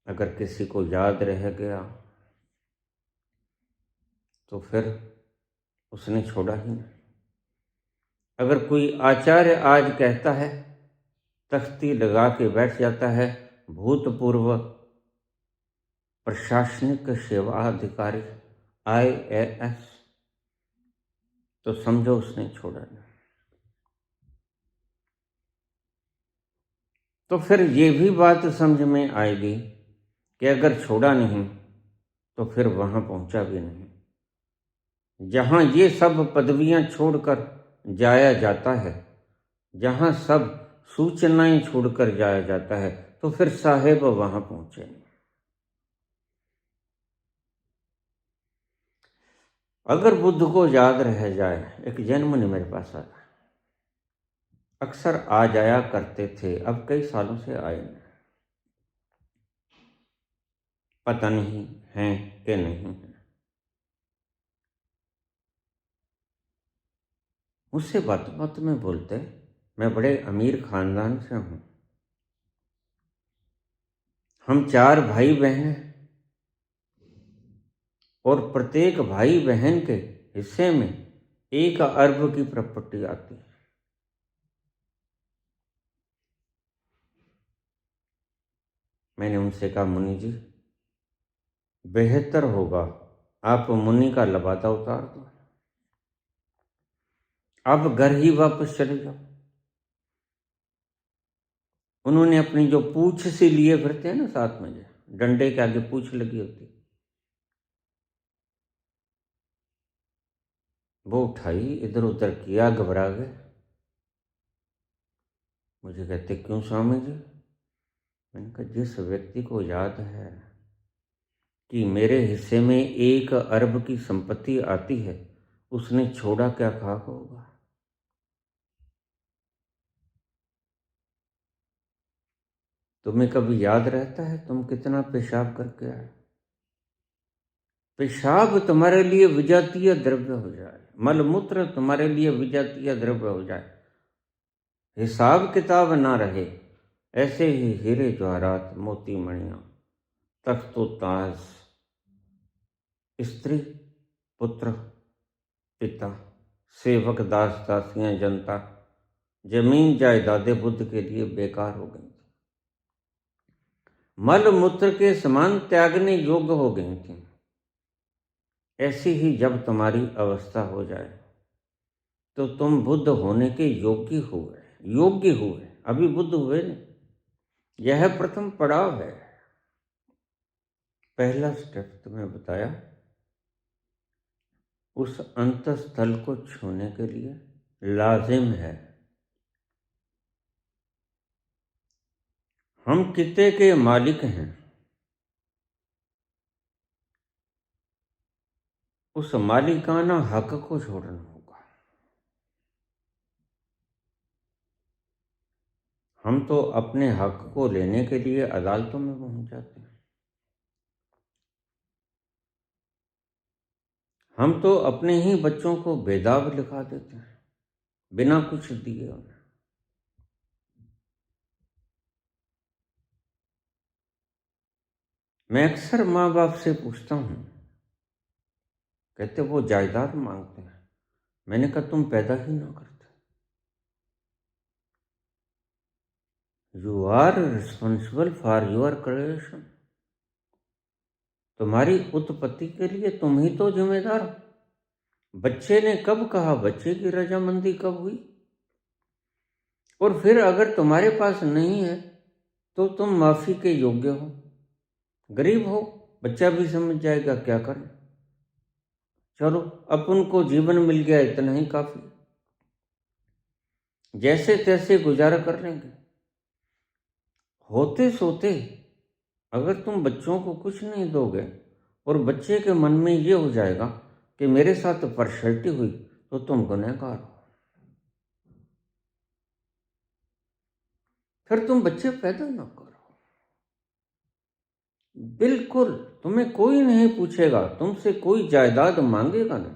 अगर किसी को याद रह गया तो फिर उसने छोड़ा ही नहीं। अगर कोई आचार्य आज कहता है, तख्ती लगा के बैठ जाता है, भूतपूर्व प्रशासनिक सेवा अधिकारी IAS, तो समझो उसने छोड़ा नहीं। तो फिर ये भी बात समझ में आएगी कि अगर छोड़ा नहीं तो फिर वहां पहुंचा भी नहीं। जहां ये सब पदवियां छोड़कर जाया जाता है, जहां सब सूचनाएं छोड़कर जाया जाता है, तो फिर साहेब वहां पहुंचे नहीं। अगर बुद्ध को याद रह जाए, एक जैन मुनि मेरे पास आया, अक्सर आ जाया करते थे, अब कई सालों से आए नहीं, पता नहीं है कि नहीं है। मुझसे बात बात में बोलते, मैं बड़े अमीर खानदान से हूं, हम 4 भाई बहन हैं और प्रत्येक भाई बहन के हिस्से में 1 अरब की प्रॉपर्टी आती है। मैंने उनसे कहा, मुनि जी बेहतर होगा आप मुनि का लबादा उतार दो। आप घर ही वापस चले जाओ। उन्होंने अपनी जो पूंछ से लिए फिरते हैं ना साथ में, जो डंडे के आगे पूंछ लगी होती, वो उठाई, इधर उधर किया, घबरा गए। मुझे कहते क्यों स्वामी जी? मैंने कहा जिस व्यक्ति को याद है कि मेरे हिस्से में 1 अरब की संपत्ति आती है, उसने छोड़ा क्या खाक होगा। तुम्हें कभी याद रहता है तुम कितना पेशाब करके आए? पेशाब तुम्हारे लिए विजातीय द्रव्य हो जाए, मलमूत्र तुम्हारे लिए विजातीय द्रव्य हो जाए, हिसाब किताब ना रहे, ऐसे ही हीरे जवाहरात मोती मणियां, तख्तो ताज, स्त्री पुत्र पिता, सेवक दास दासियां जनता, जमीन जायदादें बुद्ध के लिए बेकार हो गई थी, मल मूत्र के समान त्यागने योग्य हो गई थी। ऐसी ही जब तुम्हारी अवस्था हो जाए तो तुम बुद्ध होने के योग्य हुए, अभी बुद्ध हुए नहीं। यह प्रथम पड़ाव है, पहला स्टेप तुम्हें बताया। उस अंतस्थल को छूने के लिए लाजिम है हम किते के मालिक हैं, उस मालिकाना हक को छोड़ना होगा। हम तो अपने हक को लेने के लिए अदालतों में पहुंच जाते हैं। हम तो अपने ही बच्चों को बेदाग लिखा देते हैं बिना कुछ दिए उन्हें। मैं अक्सर माँ बाप से पूछता हूँ, कहते वो जायदाद मांगते हैं। मैंने कहा तुम पैदा ही ना करते। You are responsible for your creation. तुम्हारी उत्पत्ति के लिए तुम ही तो जिम्मेदार हो। बच्चे ने कब कहा, बच्चे की रजामंदी कब हुई? और फिर अगर तुम्हारे पास नहीं है तो तुम माफी के योग्य हो। गरीब हो, बच्चा भी समझ जाएगा क्या करें, चलो अपन को जीवन मिल गया इतना ही काफी, जैसे तैसे गुजारा कर लेंगे। होते सोते अगर तुम बच्चों को कुछ नहीं दोगे और बच्चे के मन में ये हो जाएगा कि मेरे साथ पार्शियलिटी हुई, तो तुम गुनहगार हो। फिर तुम बच्चे पैदा ना करो। बिल्कुल, तुम्हें कोई नहीं पूछेगा, तुमसे कोई जायदाद मांगेगा नहीं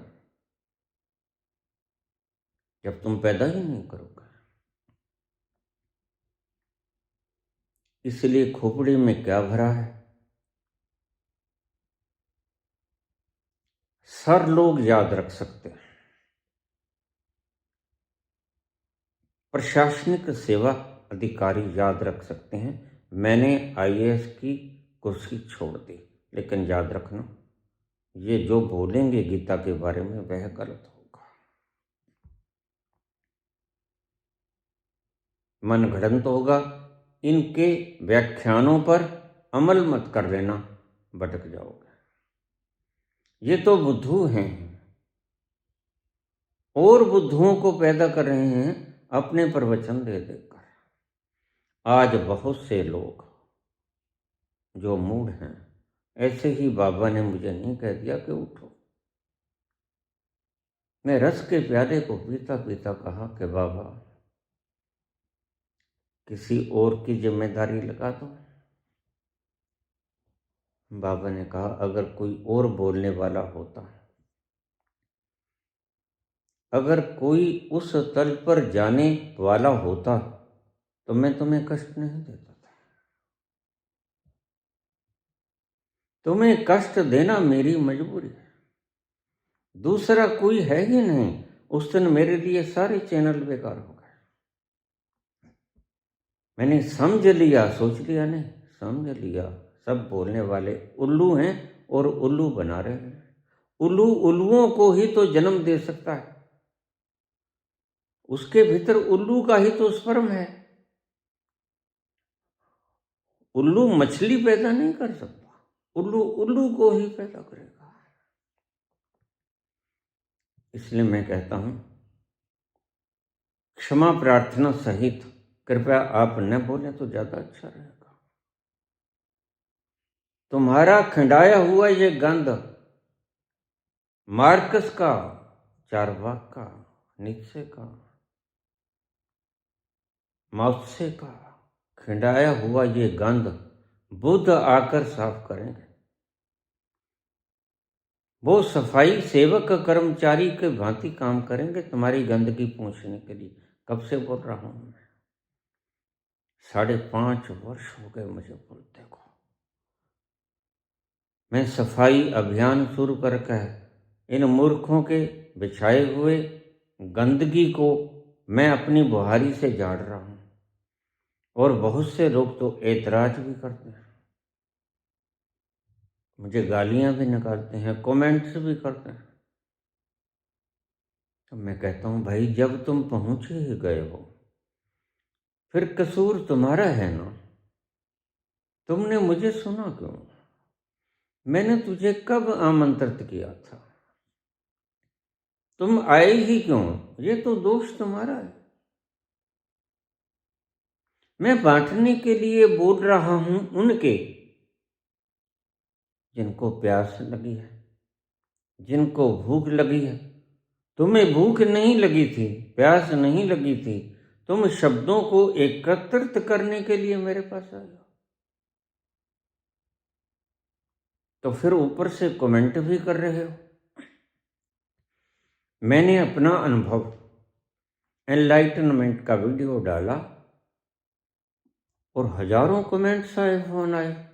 जब तुम पैदा ही नहीं करोगे। इसलिए खोपड़ी में क्या भरा है, सर लोग याद रख सकते हैं, प्रशासनिक सेवा अधिकारी याद रख सकते हैं। मैंने IAS की कुर्सी छोड़ दी, लेकिन याद रखना ये जो बोलेंगे गीता के बारे में वह गलत होगा। मनगढ़ंत होगा। इनके व्याख्यानों पर अमल मत कर लेना, भटक जाओगे। ये तो बुद्धू हैं और बुद्धुओं को पैदा कर रहे हैं अपने प्रवचन दे देकर। आज बहुत से लोग जो मूड हैं, ऐसे ही बाबा ने मुझे नहीं कह दिया कि उठो। मैं रस के प्याले को पीता पीता कहा कि बाबा किसी और की जिम्मेदारी लगा दो। बाबा ने कहा अगर कोई और बोलने वाला होता, अगर कोई उस तल पर जाने वाला होता तो मैं तुम्हें कष्ट नहीं देता था। तुम्हें कष्ट देना मेरी मजबूरी है, दूसरा कोई है ही नहीं। उस दिन मेरे लिए सारे चैनल बेकार हो गए। मैंने समझ लिया, सोच लिया नहीं, समझ लिया सब बोलने वाले उल्लू हैं और उल्लू बना रहे हैं। उल्लू उल्लुओं को ही तो जन्म दे सकता है। उसके भीतर उल्लू का ही तो स्पर्म है। उल्लू मछली पैदा नहीं कर सकता, उल्लू उल्लू को ही पैदा करेगा। इसलिए मैं कहता हूं, क्षमा प्रार्थना सहित कृपया आप न बोलें तो ज्यादा अच्छा रहेगा। तुम्हारा खिंडाया हुआ ये गंध मार्कस का, चार्वाक का, नीत्शे का, मात्से का खिंडाया हुआ ये गंध बुद्ध आकर साफ करेंगे। वो सफाई सेवक कर्मचारी के भांति काम करेंगे तुम्हारी गंदगी पूछने के लिए। कब से बोल रहा हूं मैं, 5.5 वर्ष हो गए मुझे बोलते को। मैं सफाई अभियान शुरू करके इन मूर्खों के बिछाए हुए गंदगी को मैं अपनी बुहारी से झाड़ रहा हूं, और बहुत से लोग तो ऐतराज भी करते हैं, मुझे गालियां भी निकालते हैं, कमेंट्स भी करते हैं। तो मैं कहता हूं भाई, जब तुम पहुंच ही गए हो फिर कसूर तुम्हारा है ना। तुमने मुझे सुना क्यों? मैंने तुझे कब आमंत्रित किया था? तुम आए ही क्यों? ये तो दोष तुम्हारा है। मैं बांटने के लिए बोल रहा हूं उनके जिनको प्यास लगी है, जिनको भूख लगी है। तुम्हें भूख नहीं लगी थी, प्यास नहीं लगी थी, तुम शब्दों को एकत्रित करने के लिए मेरे पास आए हो। तो फिर ऊपर से कमेंट भी कर रहे हो। मैंने अपना अनुभव एनलाइटनमेंट का वीडियो डाला और हजारों कमेंट्स आए, फोन आए,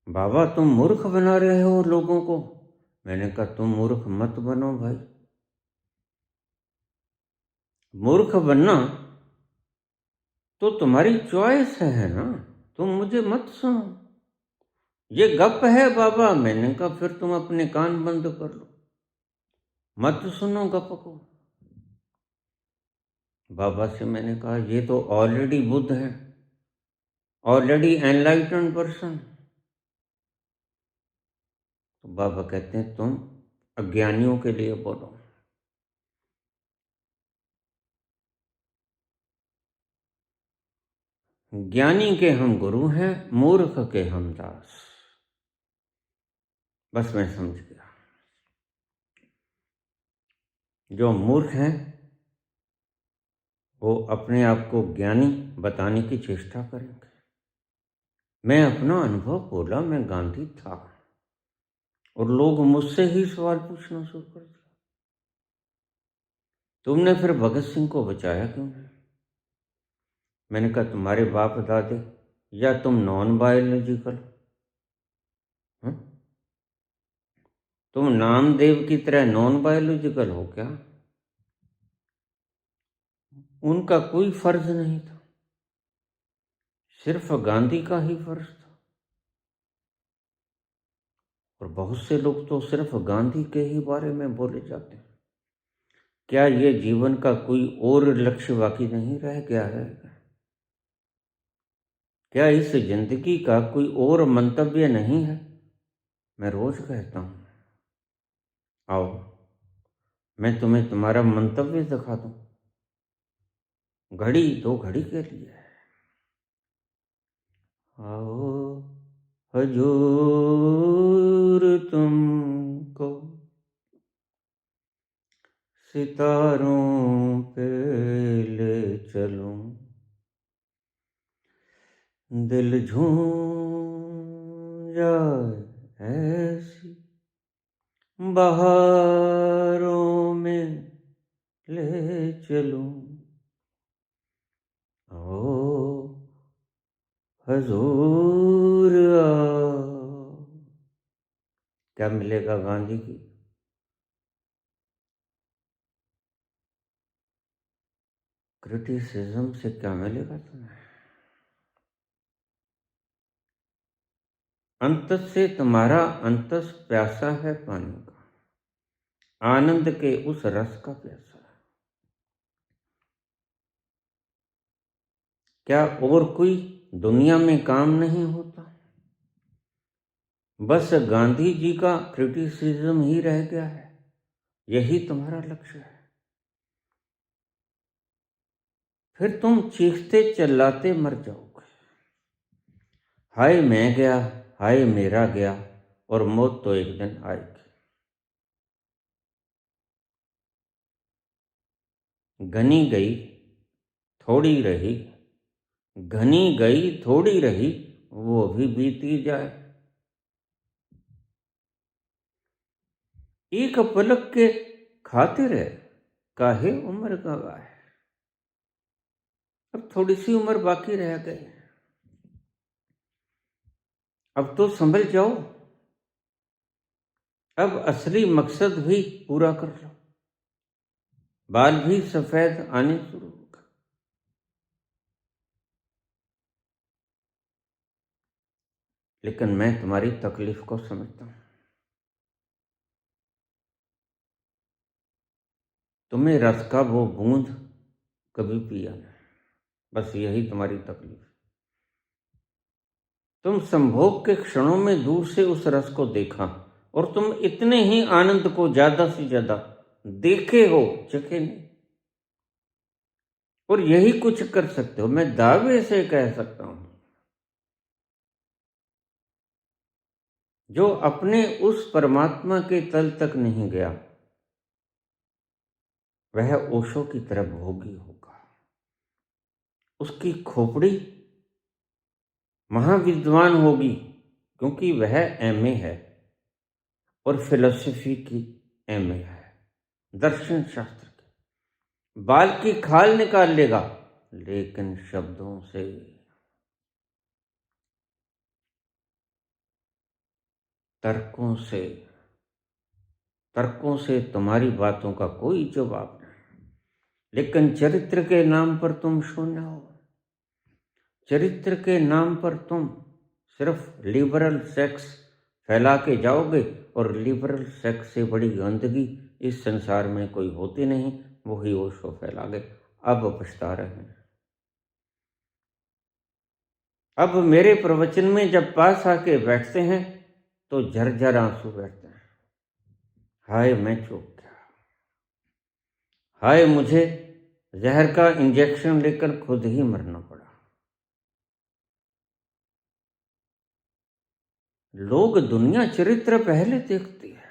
बाबा तुम मूर्ख बना रहे हो लोगों को। मैंने कहा तुम मूर्ख मत बनो भाई। मूर्ख बनना तो तुम्हारी चॉइस है ना, तुम मुझे मत सुनो। ये गप है बाबा। मैंने कहा फिर तुम अपने कान बंद कर लो, मत सुनो गप को। बाबा से मैंने कहा ये तो ऑलरेडी बुद्ध है, ऑलरेडी एनलाइटन पर्सन। तो बाबा कहते हैं तुम अज्ञानियों के लिए बोलो। ज्ञानी के हम गुरु हैं, मूर्ख के हम दास। बस मैं समझ गया। जो मूर्ख हैं वो अपने आप को ज्ञानी बताने की चेष्टा करेंगे। मैं अपना अनुभव बोला, मैं गांधी था, और लोग मुझसे ही सवाल पूछना शुरू कर दिया। तुमने फिर भगत सिंह को बचाया क्यों नहीं? मैंने कहा तुम्हारे बाप दादे या तुम नॉन बायोलॉजिकल, तुम नामदेव की तरह नॉन बायोलॉजिकल हो क्या? उनका कोई फर्ज नहीं था, सिर्फ गांधी का ही फर्ज था। और बहुत से लोग तो सिर्फ गांधी के ही बारे में बोले जाते हैं। क्या ये जीवन का कोई और लक्ष्य बाकी नहीं रह गया है? क्या इस जिंदगी का कोई और मंतव्य नहीं है? मैं रोज कहता हूं, आओ मैं तुम्हें तुम्हारा मंतव्य दिखा दूं। घड़ी 2 घड़ी के लिए। आओ हजूर तुमको सितारों पे ले चलूं, दिल झूम जाए ऐसी बहारों में ले चलूं। ओ हजूर आओ। क्या मिलेगा गांधी की? क्रिटिसिज्म से क्या मिलेगा तुम्हें? अंत से तुम्हारा अंतस प्यासा है पानी का, आनंद के उस रस का प्यासा है। क्या और कोई दुनिया में काम नहीं होता? बस गांधी जी का क्रिटिसिज्म ही रह गया है, यही तुम्हारा लक्ष्य है। फिर तुम चीखते चिल्लाते मर जाओगे, हाय मैं गया, हाय मेरा गया, और मौत तो एक दिन आएगी। घनी गई थोड़ी रही, घनी गई थोड़ी रही, वो भी बीती जाए। एक पलक के खातिर है काहे उम्र गवाए। अब थोड़ी सी उम्र बाकी रह गई, अब तो संभल जाओ, अब असली मकसद भी पूरा कर लो, बाल भी सफेद आने शुरू होगा। लेकिन मैं तुम्हारी तकलीफ को समझता हूं। तुम्हें रस का वो बूंद कभी पिया नहीं, बस यही तुम्हारी तकलीफ। तुम संभोग के क्षणों में दूर से उस रस को देखा, और तुम इतने ही आनंद को ज्यादा से ज्यादा देखे हो, चखे नहीं। और यही कुछ कर सकते हो, मैं दावे से कह सकता हूं। जो अपने उस परमात्मा के तल तक नहीं गया, वह ओशो की तरह भोगी होगा। उसकी खोपड़ी महाविद्वान होगी, क्योंकि वह एमए है, और फिलोसफी की एमए है, दर्शन शास्त्र की। बाल की खाल निकाल लेगा, लेकिन शब्दों से, तर्कों से, तर्कों से तुम्हारी बातों का कोई जवाब नहीं। लेकिन चरित्र के नाम पर तुम शून्य हो। चरित्र के नाम पर तुम सिर्फ लिबरल सेक्स फैला के जाओगे, और लिबरल सेक्स से बड़ी गंदगी इस संसार में कोई होती नहीं, वही ओशो फैला गए। अब पछता रहे हैं। अब मेरे प्रवचन में जब पास आके बैठते हैं तो झरझर आंसू बहते हैं, हाय मैं चूक गया, हाय मुझे जहर का इंजेक्शन लेकर खुद ही मरना पड़ा। लोग दुनिया चरित्र पहले देखती है।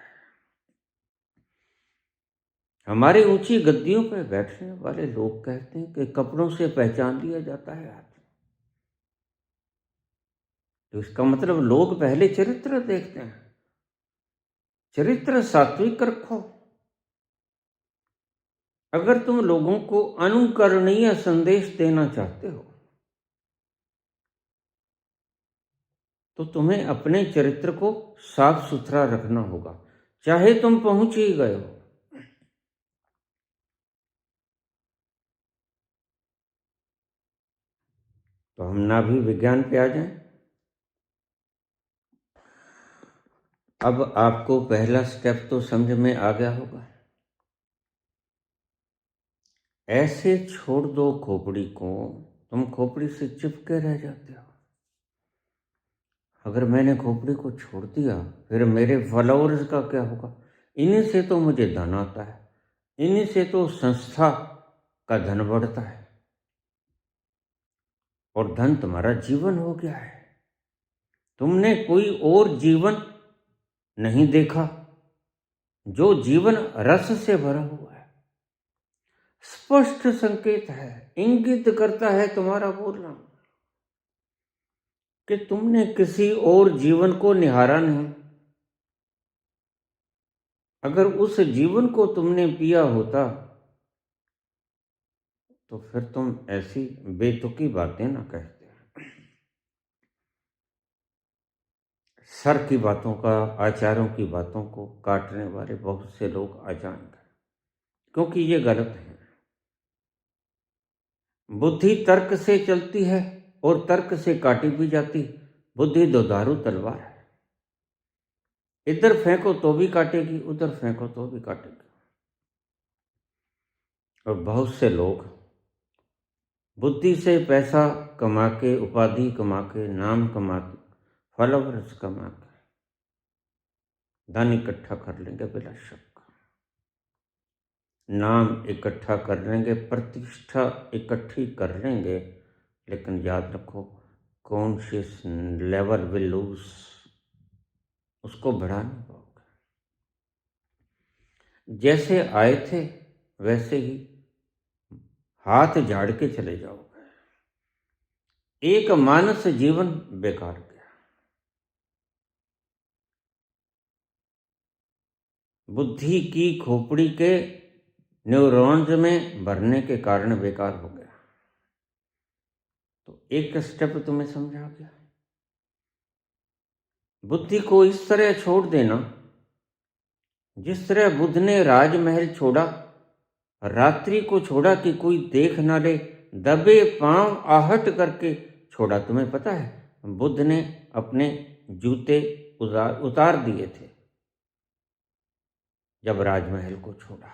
हमारे ऊंची गद्दियों पर बैठने वाले लोग कहते हैं कि कपड़ों से पहचान लिया जाता है आदमी। तो इसका मतलब लोग पहले चरित्र देखते हैं। चरित्र सात्विक रखो। अगर तुम लोगों को अनुकरणीय संदेश देना चाहते हो, तो तुम्हें अपने चरित्र को साफ सुथरा रखना होगा, चाहे तुम पहुंच ही गए हो। तो हम नाभि विज्ञान पे आ जाएं। अब आपको पहला स्टेप तो समझ में आ गया होगा। ऐसे छोड़ दो खोपड़ी को, तुम खोपड़ी से चिपके रह जाते हो। अगर मैंने खोपड़ी को छोड़ दिया, फिर मेरे फॉलोअर्स का क्या होगा? इन्हीं से तो मुझे धन आता है, इन्हीं से तो संस्था का धन बढ़ता है, और धन तुम्हारा जीवन हो गया है। तुमने कोई और जीवन नहीं देखा जो जीवन रस से भरा हुआ है। स्पष्ट संकेत है, इंगित करता है तुम्हारा बोलना कि तुमने किसी और जीवन को निहारा नहीं। अगर उस जीवन को तुमने पिया होता तो फिर तुम ऐसी बेतुकी बातें ना कहते। सर की बातों का, आचारों की बातों को काटने वाले बहुत से लोग आ जाएंगे, क्योंकि ये गलत है। बुद्धि तर्क से चलती है और तर्क से काटी भी जाती। बुद्धि दुधारू तलवार है, इधर फेंको तो भी काटेगी, उधर फेंको तो भी काटेगी। और बहुत से लोग बुद्धि से पैसा कमा के, उपाधि कमा के, नाम कमा के, फॉलोवर्स कमा के धन इकट्ठा कर लेंगे बिला शक, नाम इकट्ठा कर लेंगे, प्रतिष्ठा इकट्ठी कर लेंगे, लेकिन याद रखो कॉन्शियस लेवल विल लूज, उसको बढ़ा नहीं पाओगे। जैसे आए थे वैसे ही हाथ झाड़ के चले जाओगे। एक मानस जीवन बेकार गया। बुद्धि की खोपड़ी के न्यूरॉन्स में भरने के कारण बेकार हो गया। तो एक स्टेप तुम्हें समझा गया। बुद्धि को इस तरह छोड़ देना जिस तरह बुद्ध ने राजमहल छोड़ा, रात्रि को छोड़ा कि कोई देख ना ले, दबे पांव आहट करके छोड़ा। तुम्हें पता है बुद्ध ने अपने जूते उतार दिए थे जब राजमहल को छोड़ा।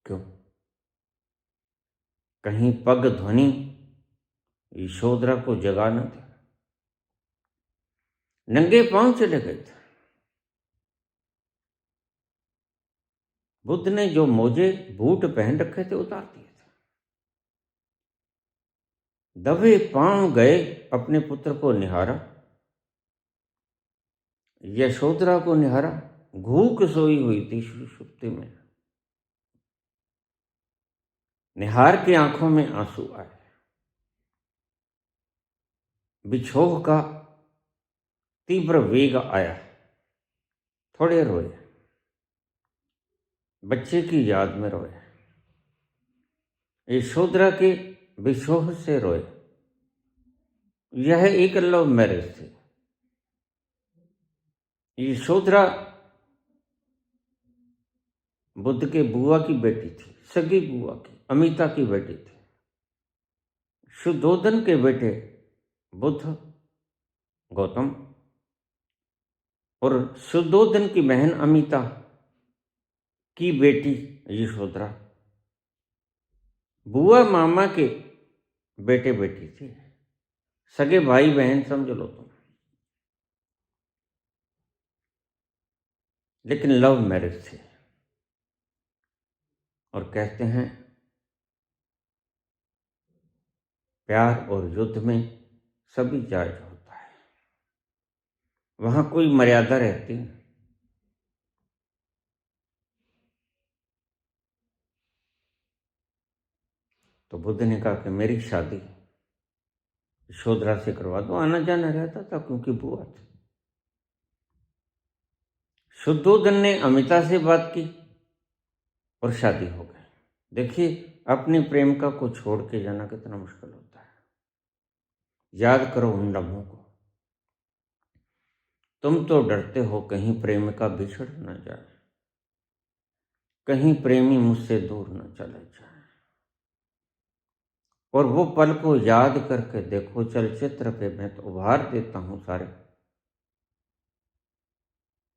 क्यों? कहीं पग ध्वनि यशोधरा को जगा न दे। नंगे पांव चले गए थे। बुद्ध ने जो मोजे बूट पहन रखे थे उतार दिए थे। दबे पांव गए, अपने पुत्र को निहारा, यशोधरा को निहारा, घूक सोई हुई थी सुषुप्ति में। निहार के आंखों में आंसू आए, बिछोह का तीव्र वेग आया, थोड़े रोए, बच्चे की याद में रोए, यशोधरा के बिछोह से रोए। यह एक लव मैरिज थी। यशोधरा बुद्ध के बुआ की बेटी थी, सगी बुआ की, अमिता की बेटी थी। शुद्धोधन के बेटे बुद्ध गौतम और शुद्धोधन की बहन अमिता की बेटी यशोधरा बुआ मामा के बेटे बेटी थी। सगे भाई बहन समझ लो तुम। लेकिन लव मैरिज थी। और कहते हैं प्यार और युद्ध में सभी जायज होता है, वहां कोई मर्यादा रहती है। तो बुद्ध ने कहा कि मेरी शादी यशोधरा से करवा दो। आना जाना रहता था क्योंकि बुआ थी। शुद्धोधन ने अमिता से बात की और शादी हो गई। देखिए अपनी प्रेमिका को छोड़ के जाना कितना मुश्किल होता है। याद करो उन लम्हों को। तुम तो डरते हो कहीं प्रेमिका बिछड़ न जाए, कहीं प्रेमी मुझसे दूर न चले जाए। और वो पल को याद करके देखो चलचित्र पे मैं तो उभार देता हूं सारे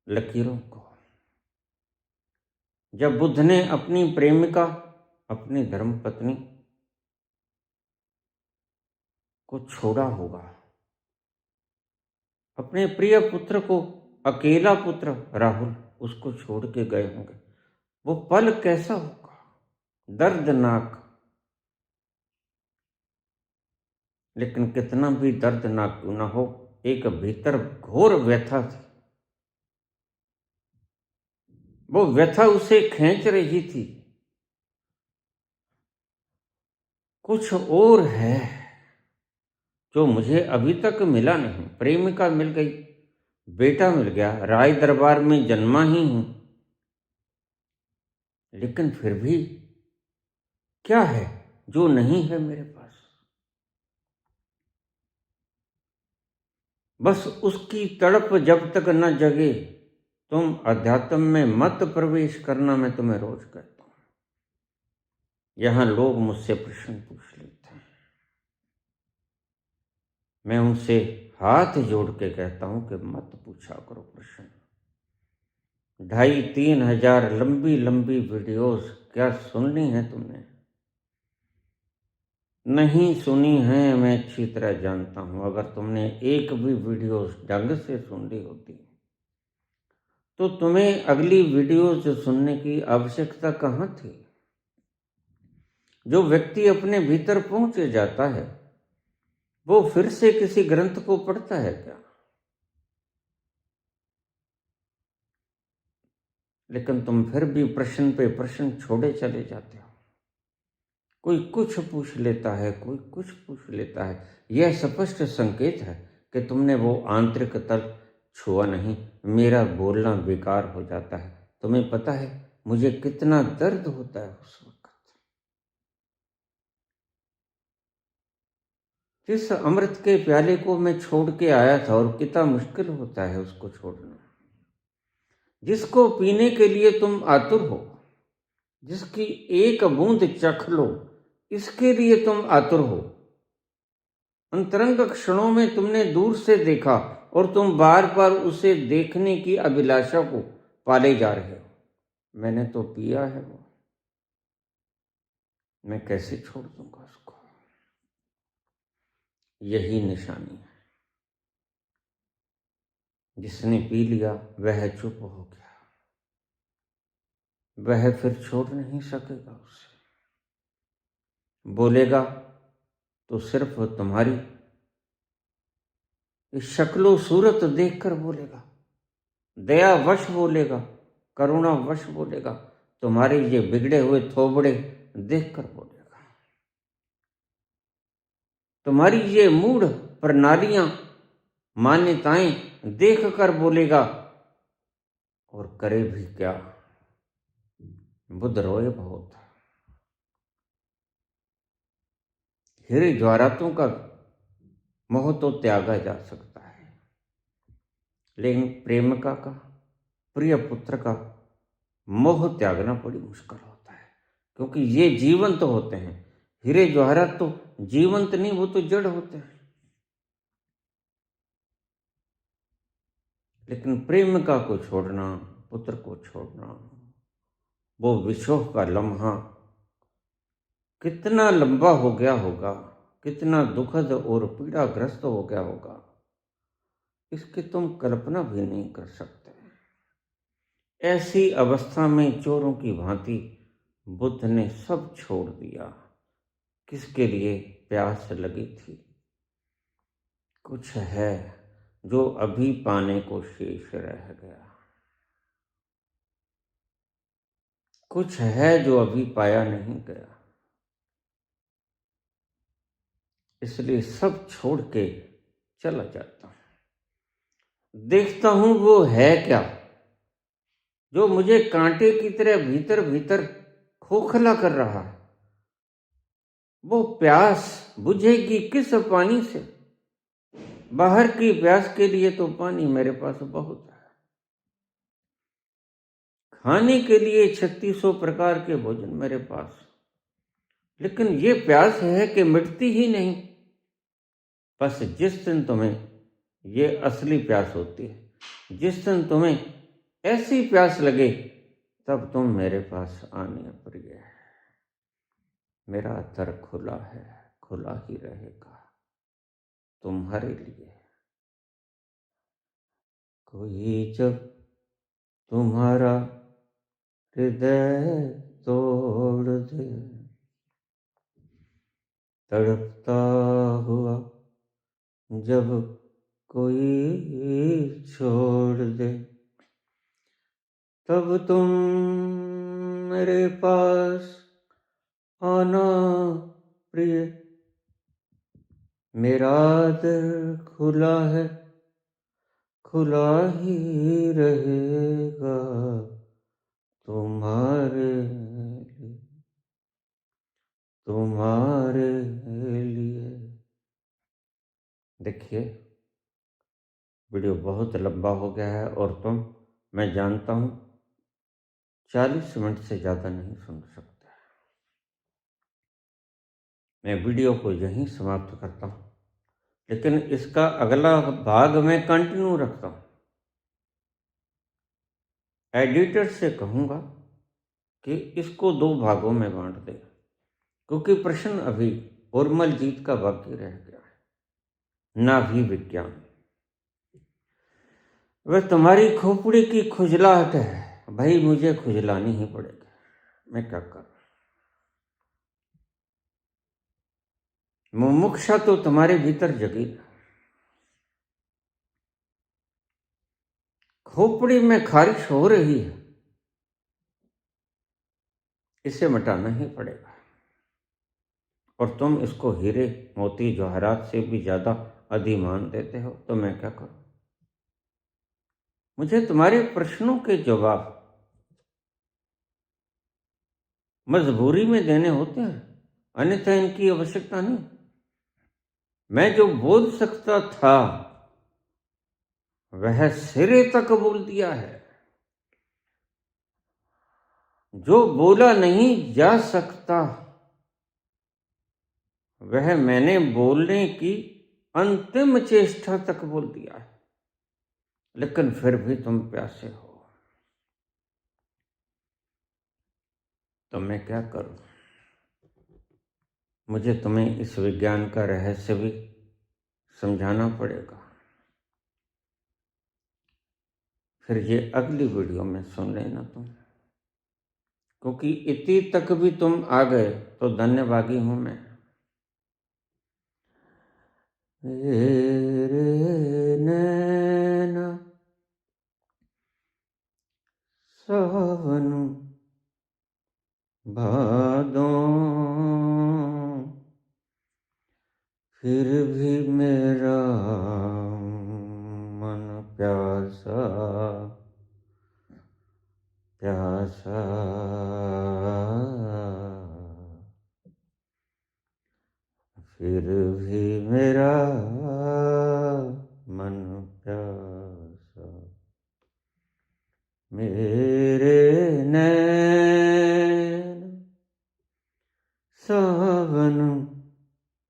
लकीरों को। जब बुद्ध ने अपनी प्रेमिका, अपनी धर्मपत्नी को छोड़ा होगा, अपने प्रिय पुत्र को, अकेला पुत्र राहुल, उसको छोड़ के गए होंगे, वो पल कैसा होगा? दर्दनाक। लेकिन कितना भी दर्दनाक क्यों ना हो, एक भीतर घोर व्यथा थी। वो व्यथा उसे खींच रही थी। कुछ और है जो मुझे अभी तक मिला नहीं। प्रेमिका मिल गई, बेटा मिल गया, राय दरबार में जन्मा ही हूं, लेकिन फिर भी क्या है जो नहीं है मेरे पास? बस उसकी तड़प जब तक न जगे तुम अध्यात्म में मत प्रवेश करना। मैं तुम्हें रोज कहता हूं। यहां लोग मुझसे प्रश्न पूछ लेते हैं, मैं उनसे हाथ जोड़ के कहता हूं कि मत पूछा करो प्रश्न। 2,500-3 हजार लंबी लंबी वीडियोस क्या सुननी है तुमने? नहीं सुनी है मैं अच्छी तरह जानता हूं। अगर तुमने एक भी वीडियो ढंग से सुन ली होती तो तुम्हें अगली वीडियोज सुनने की आवश्यकता कहाँ थी। जो व्यक्ति अपने भीतर पहुंच जाता है वो फिर से किसी ग्रंथ को पढ़ता है क्या। लेकिन तुम फिर भी प्रश्न पे प्रश्न छोड़े चले जाते हो। कोई कुछ पूछ लेता है, कोई कुछ पूछ लेता है। यह स्पष्ट संकेत है कि तुमने वो आंतरिक तल छुआ नहीं। मेरा बोलना बेकार हो जाता है। तुम्हें पता है मुझे कितना दर्द होता है उस वक्त। जिस अमृत के प्याले को मैं छोड़ के आया था, और कितना मुश्किल होता है उसको छोड़ना, जिसको पीने के लिए तुम आतुर हो, जिसकी एक बूंद चख लो इसके लिए तुम आतुर हो। अंतरंग क्षणों में तुमने दूर से देखा और तुम बार बार उसे देखने की अभिलाषा को पाले जा रहे हो। मैंने तो पिया है वो, मैं कैसे छोड़ दूंगा उसको। यही निशानी है। जिसने पी लिया वह चुप हो गया। वह फिर छोड़ नहीं सकेगा उसे। बोलेगा तो सिर्फ तुम्हारी इस शक्लो सूरत देखकर बोलेगा। दयावश बोलेगा, करुणावश बोलेगा। तुम्हारे ये बिगड़े हुए थोबड़े देखकर बोलेगा। तुम्हारी ये मूढ़ प्रणालियां, मान्यताएं देखकर बोलेगा। और करे भी क्या, बुद्ध रोए बहुत। हीरे ज्वारातों का मोह तो त्यागा जा सकता है, लेकिन प्रेमिका का, प्रिय पुत्र का मोह त्यागना बड़ी मुश्किल होता है। क्योंकि ये जीवंत होते हैं। हीरे जवाहरात तो जीवंत नहीं, वो तो जड़ होते हैं। लेकिन प्रेमिका को छोड़ना, पुत्र को छोड़ना, वो विशोह का लम्हा कितना लंबा हो गया होगा, कितना दुखद और पीड़ाग्रस्त हो गया होगा, इसकी तुम कल्पना भी नहीं कर सकते। ऐसी अवस्था में चोरों की भांति बुद्ध ने सब छोड़ दिया। किसके लिए प्यास लगी थी। कुछ है जो अभी पाने को शेष रह गया। कुछ है जो अभी पाया नहीं गया। इसलिए सब छोड़ के चला जाता हूं। देखता हूं वो है क्या जो मुझे कांटे की तरह भीतर भीतर खोखला कर रहा है। वो प्यास बुझेगी किस पानी से। बाहर की प्यास के लिए तो पानी मेरे पास बहुत है। खाने के लिए 3600 प्रकार के भोजन मेरे पास। लेकिन ये प्यास है कि मिटती ही नहीं। बस जिस दिन तुम्हें ये असली प्यास होती है, जिस दिन तुम्हें ऐसी प्यास लगे, तब तुम मेरे पास आने प्रिय है। मेरा दर खुला है, खुला ही रहेगा तुम्हारे लिए। कोई जब तुम्हारा हृदय तोड़ दे, तड़पता हुआ जब कोई छोड़ दे, तब तुम मेरे पास आना प्रिय। मेरा दिल खुला है, खुला ही रहेगा तुम्हारे लिए, तुम्हारे लिए। देखिए वीडियो बहुत लंबा हो गया है और मैं जानता हूँ 40 मिनट से ज़्यादा नहीं सुन सकते। मैं वीडियो को यहीं समाप्त करता हूँ, लेकिन इसका अगला भाग मैं कंटिन्यू रखता हूँ। एडिटर से कहूँगा कि इसको 2 भागों में बांट दे, क्योंकि प्रश्न अभी उर्मल जीत का बाकी रह गया है, नाभि विज्ञान। वह तुम्हारी खोपड़ी की खुजलाहट है, भाई मुझे खुजलानी ही पड़ेगा, मैं क्या करूं। मुमुक्षा तो तुम्हारे भीतर जगी, खोपड़ी में खारिश हो रही है, इसे मिटाना ही पड़ेगा। और तुम इसको हीरे मोती जवाहरात से भी ज्यादा अधिमान देते हो, तो मैं क्या करूं। मुझे तुम्हारे प्रश्नों के जवाब मजबूरी में देने होते हैं, अन्यथा इनकी आवश्यकता नहीं। मैं जो बोल सकता था वह सिरे तक बोल दिया है, जो बोला नहीं जा सकता वह मैंने बोलने की अंतिम चेष्टा तक बोल दिया है। लेकिन फिर भी तुम प्यासे हो, तो मैं क्या करूं। मुझे तुम्हें इस विज्ञान का रहस्य भी समझाना पड़ेगा। फिर ये अगली वीडियो में सुन लेना तुम, क्योंकि इतनी तक भी तुम आ गए तो धन्यवादी हूं मैं। मेरे नैना सावन भादों, फिर भी मेरा मन प्यासा प्यासा, फिर भी मेरा मन प्यासा। मेरे नैन सावन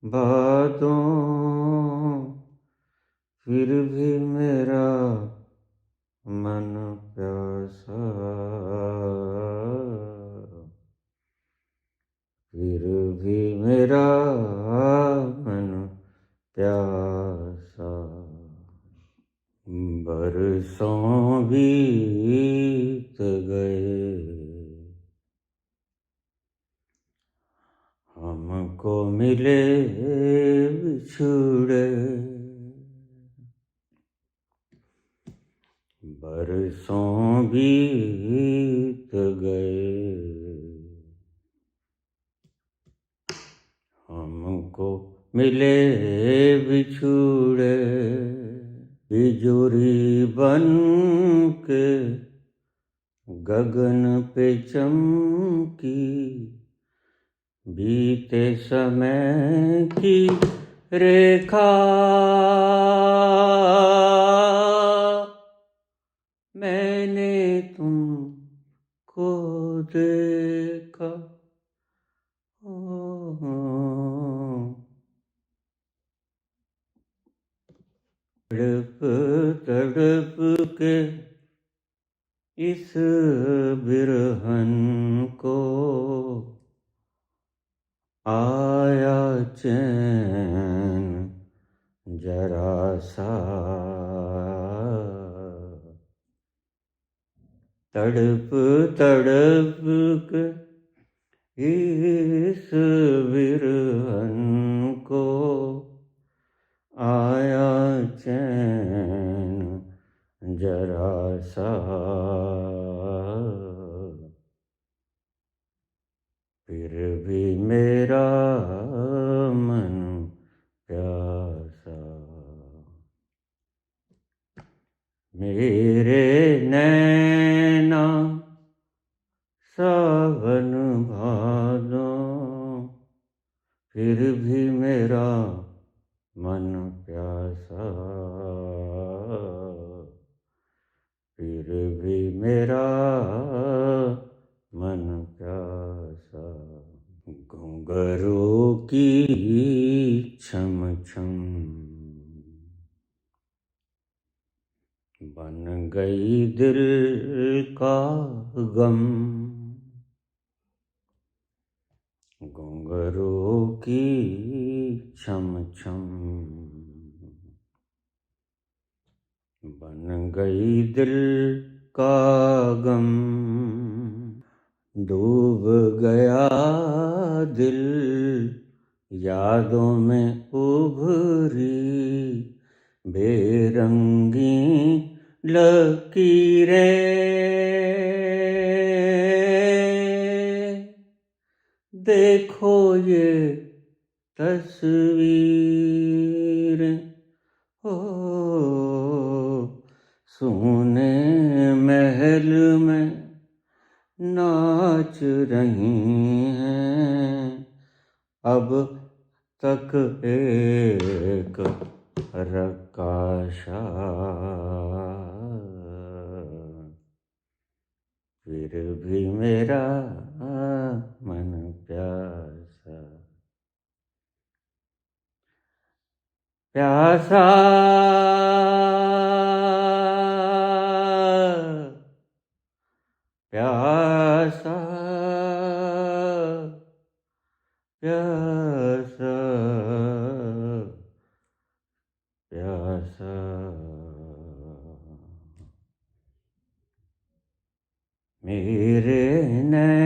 भादों, फिर भी मेरा मन प्यासा, फिर भी मेरा मन प्यासा। बरसों बीत गए, हमको मिले बिछुड़े। बरसों बीत गए, हमको मिले बिछुड़े। बिजुरी बन के गगन पे चमकी, बीते समय की रेखा। मैंने तुमको देखा, तड़प तड़प के इस बिरहन को आया चैन जरा सा। तड़प तड़प के इस बिरहन को आया चैन जरा सा। फिर भी मेरा मन प्यासा। मेरे नैना सावन भादों, फिर भी मेरा मन प्यासा, फिर भी मेरा मन प्यासा। घुंघरू की छम छम बन गई दिल का गम। घुंघरू की छम छम बन गई दिल का गम, डूब गया दिल यादों में उभरी बेरंगी लकीरें। देखो ये तस्वीरें हो सोने महल में नाच रही हैं, अब तक एक रकाशा फिर भी मेरा मन प्यासा प्यासा प्यासा प्यासा प्यासा। मेरे नैन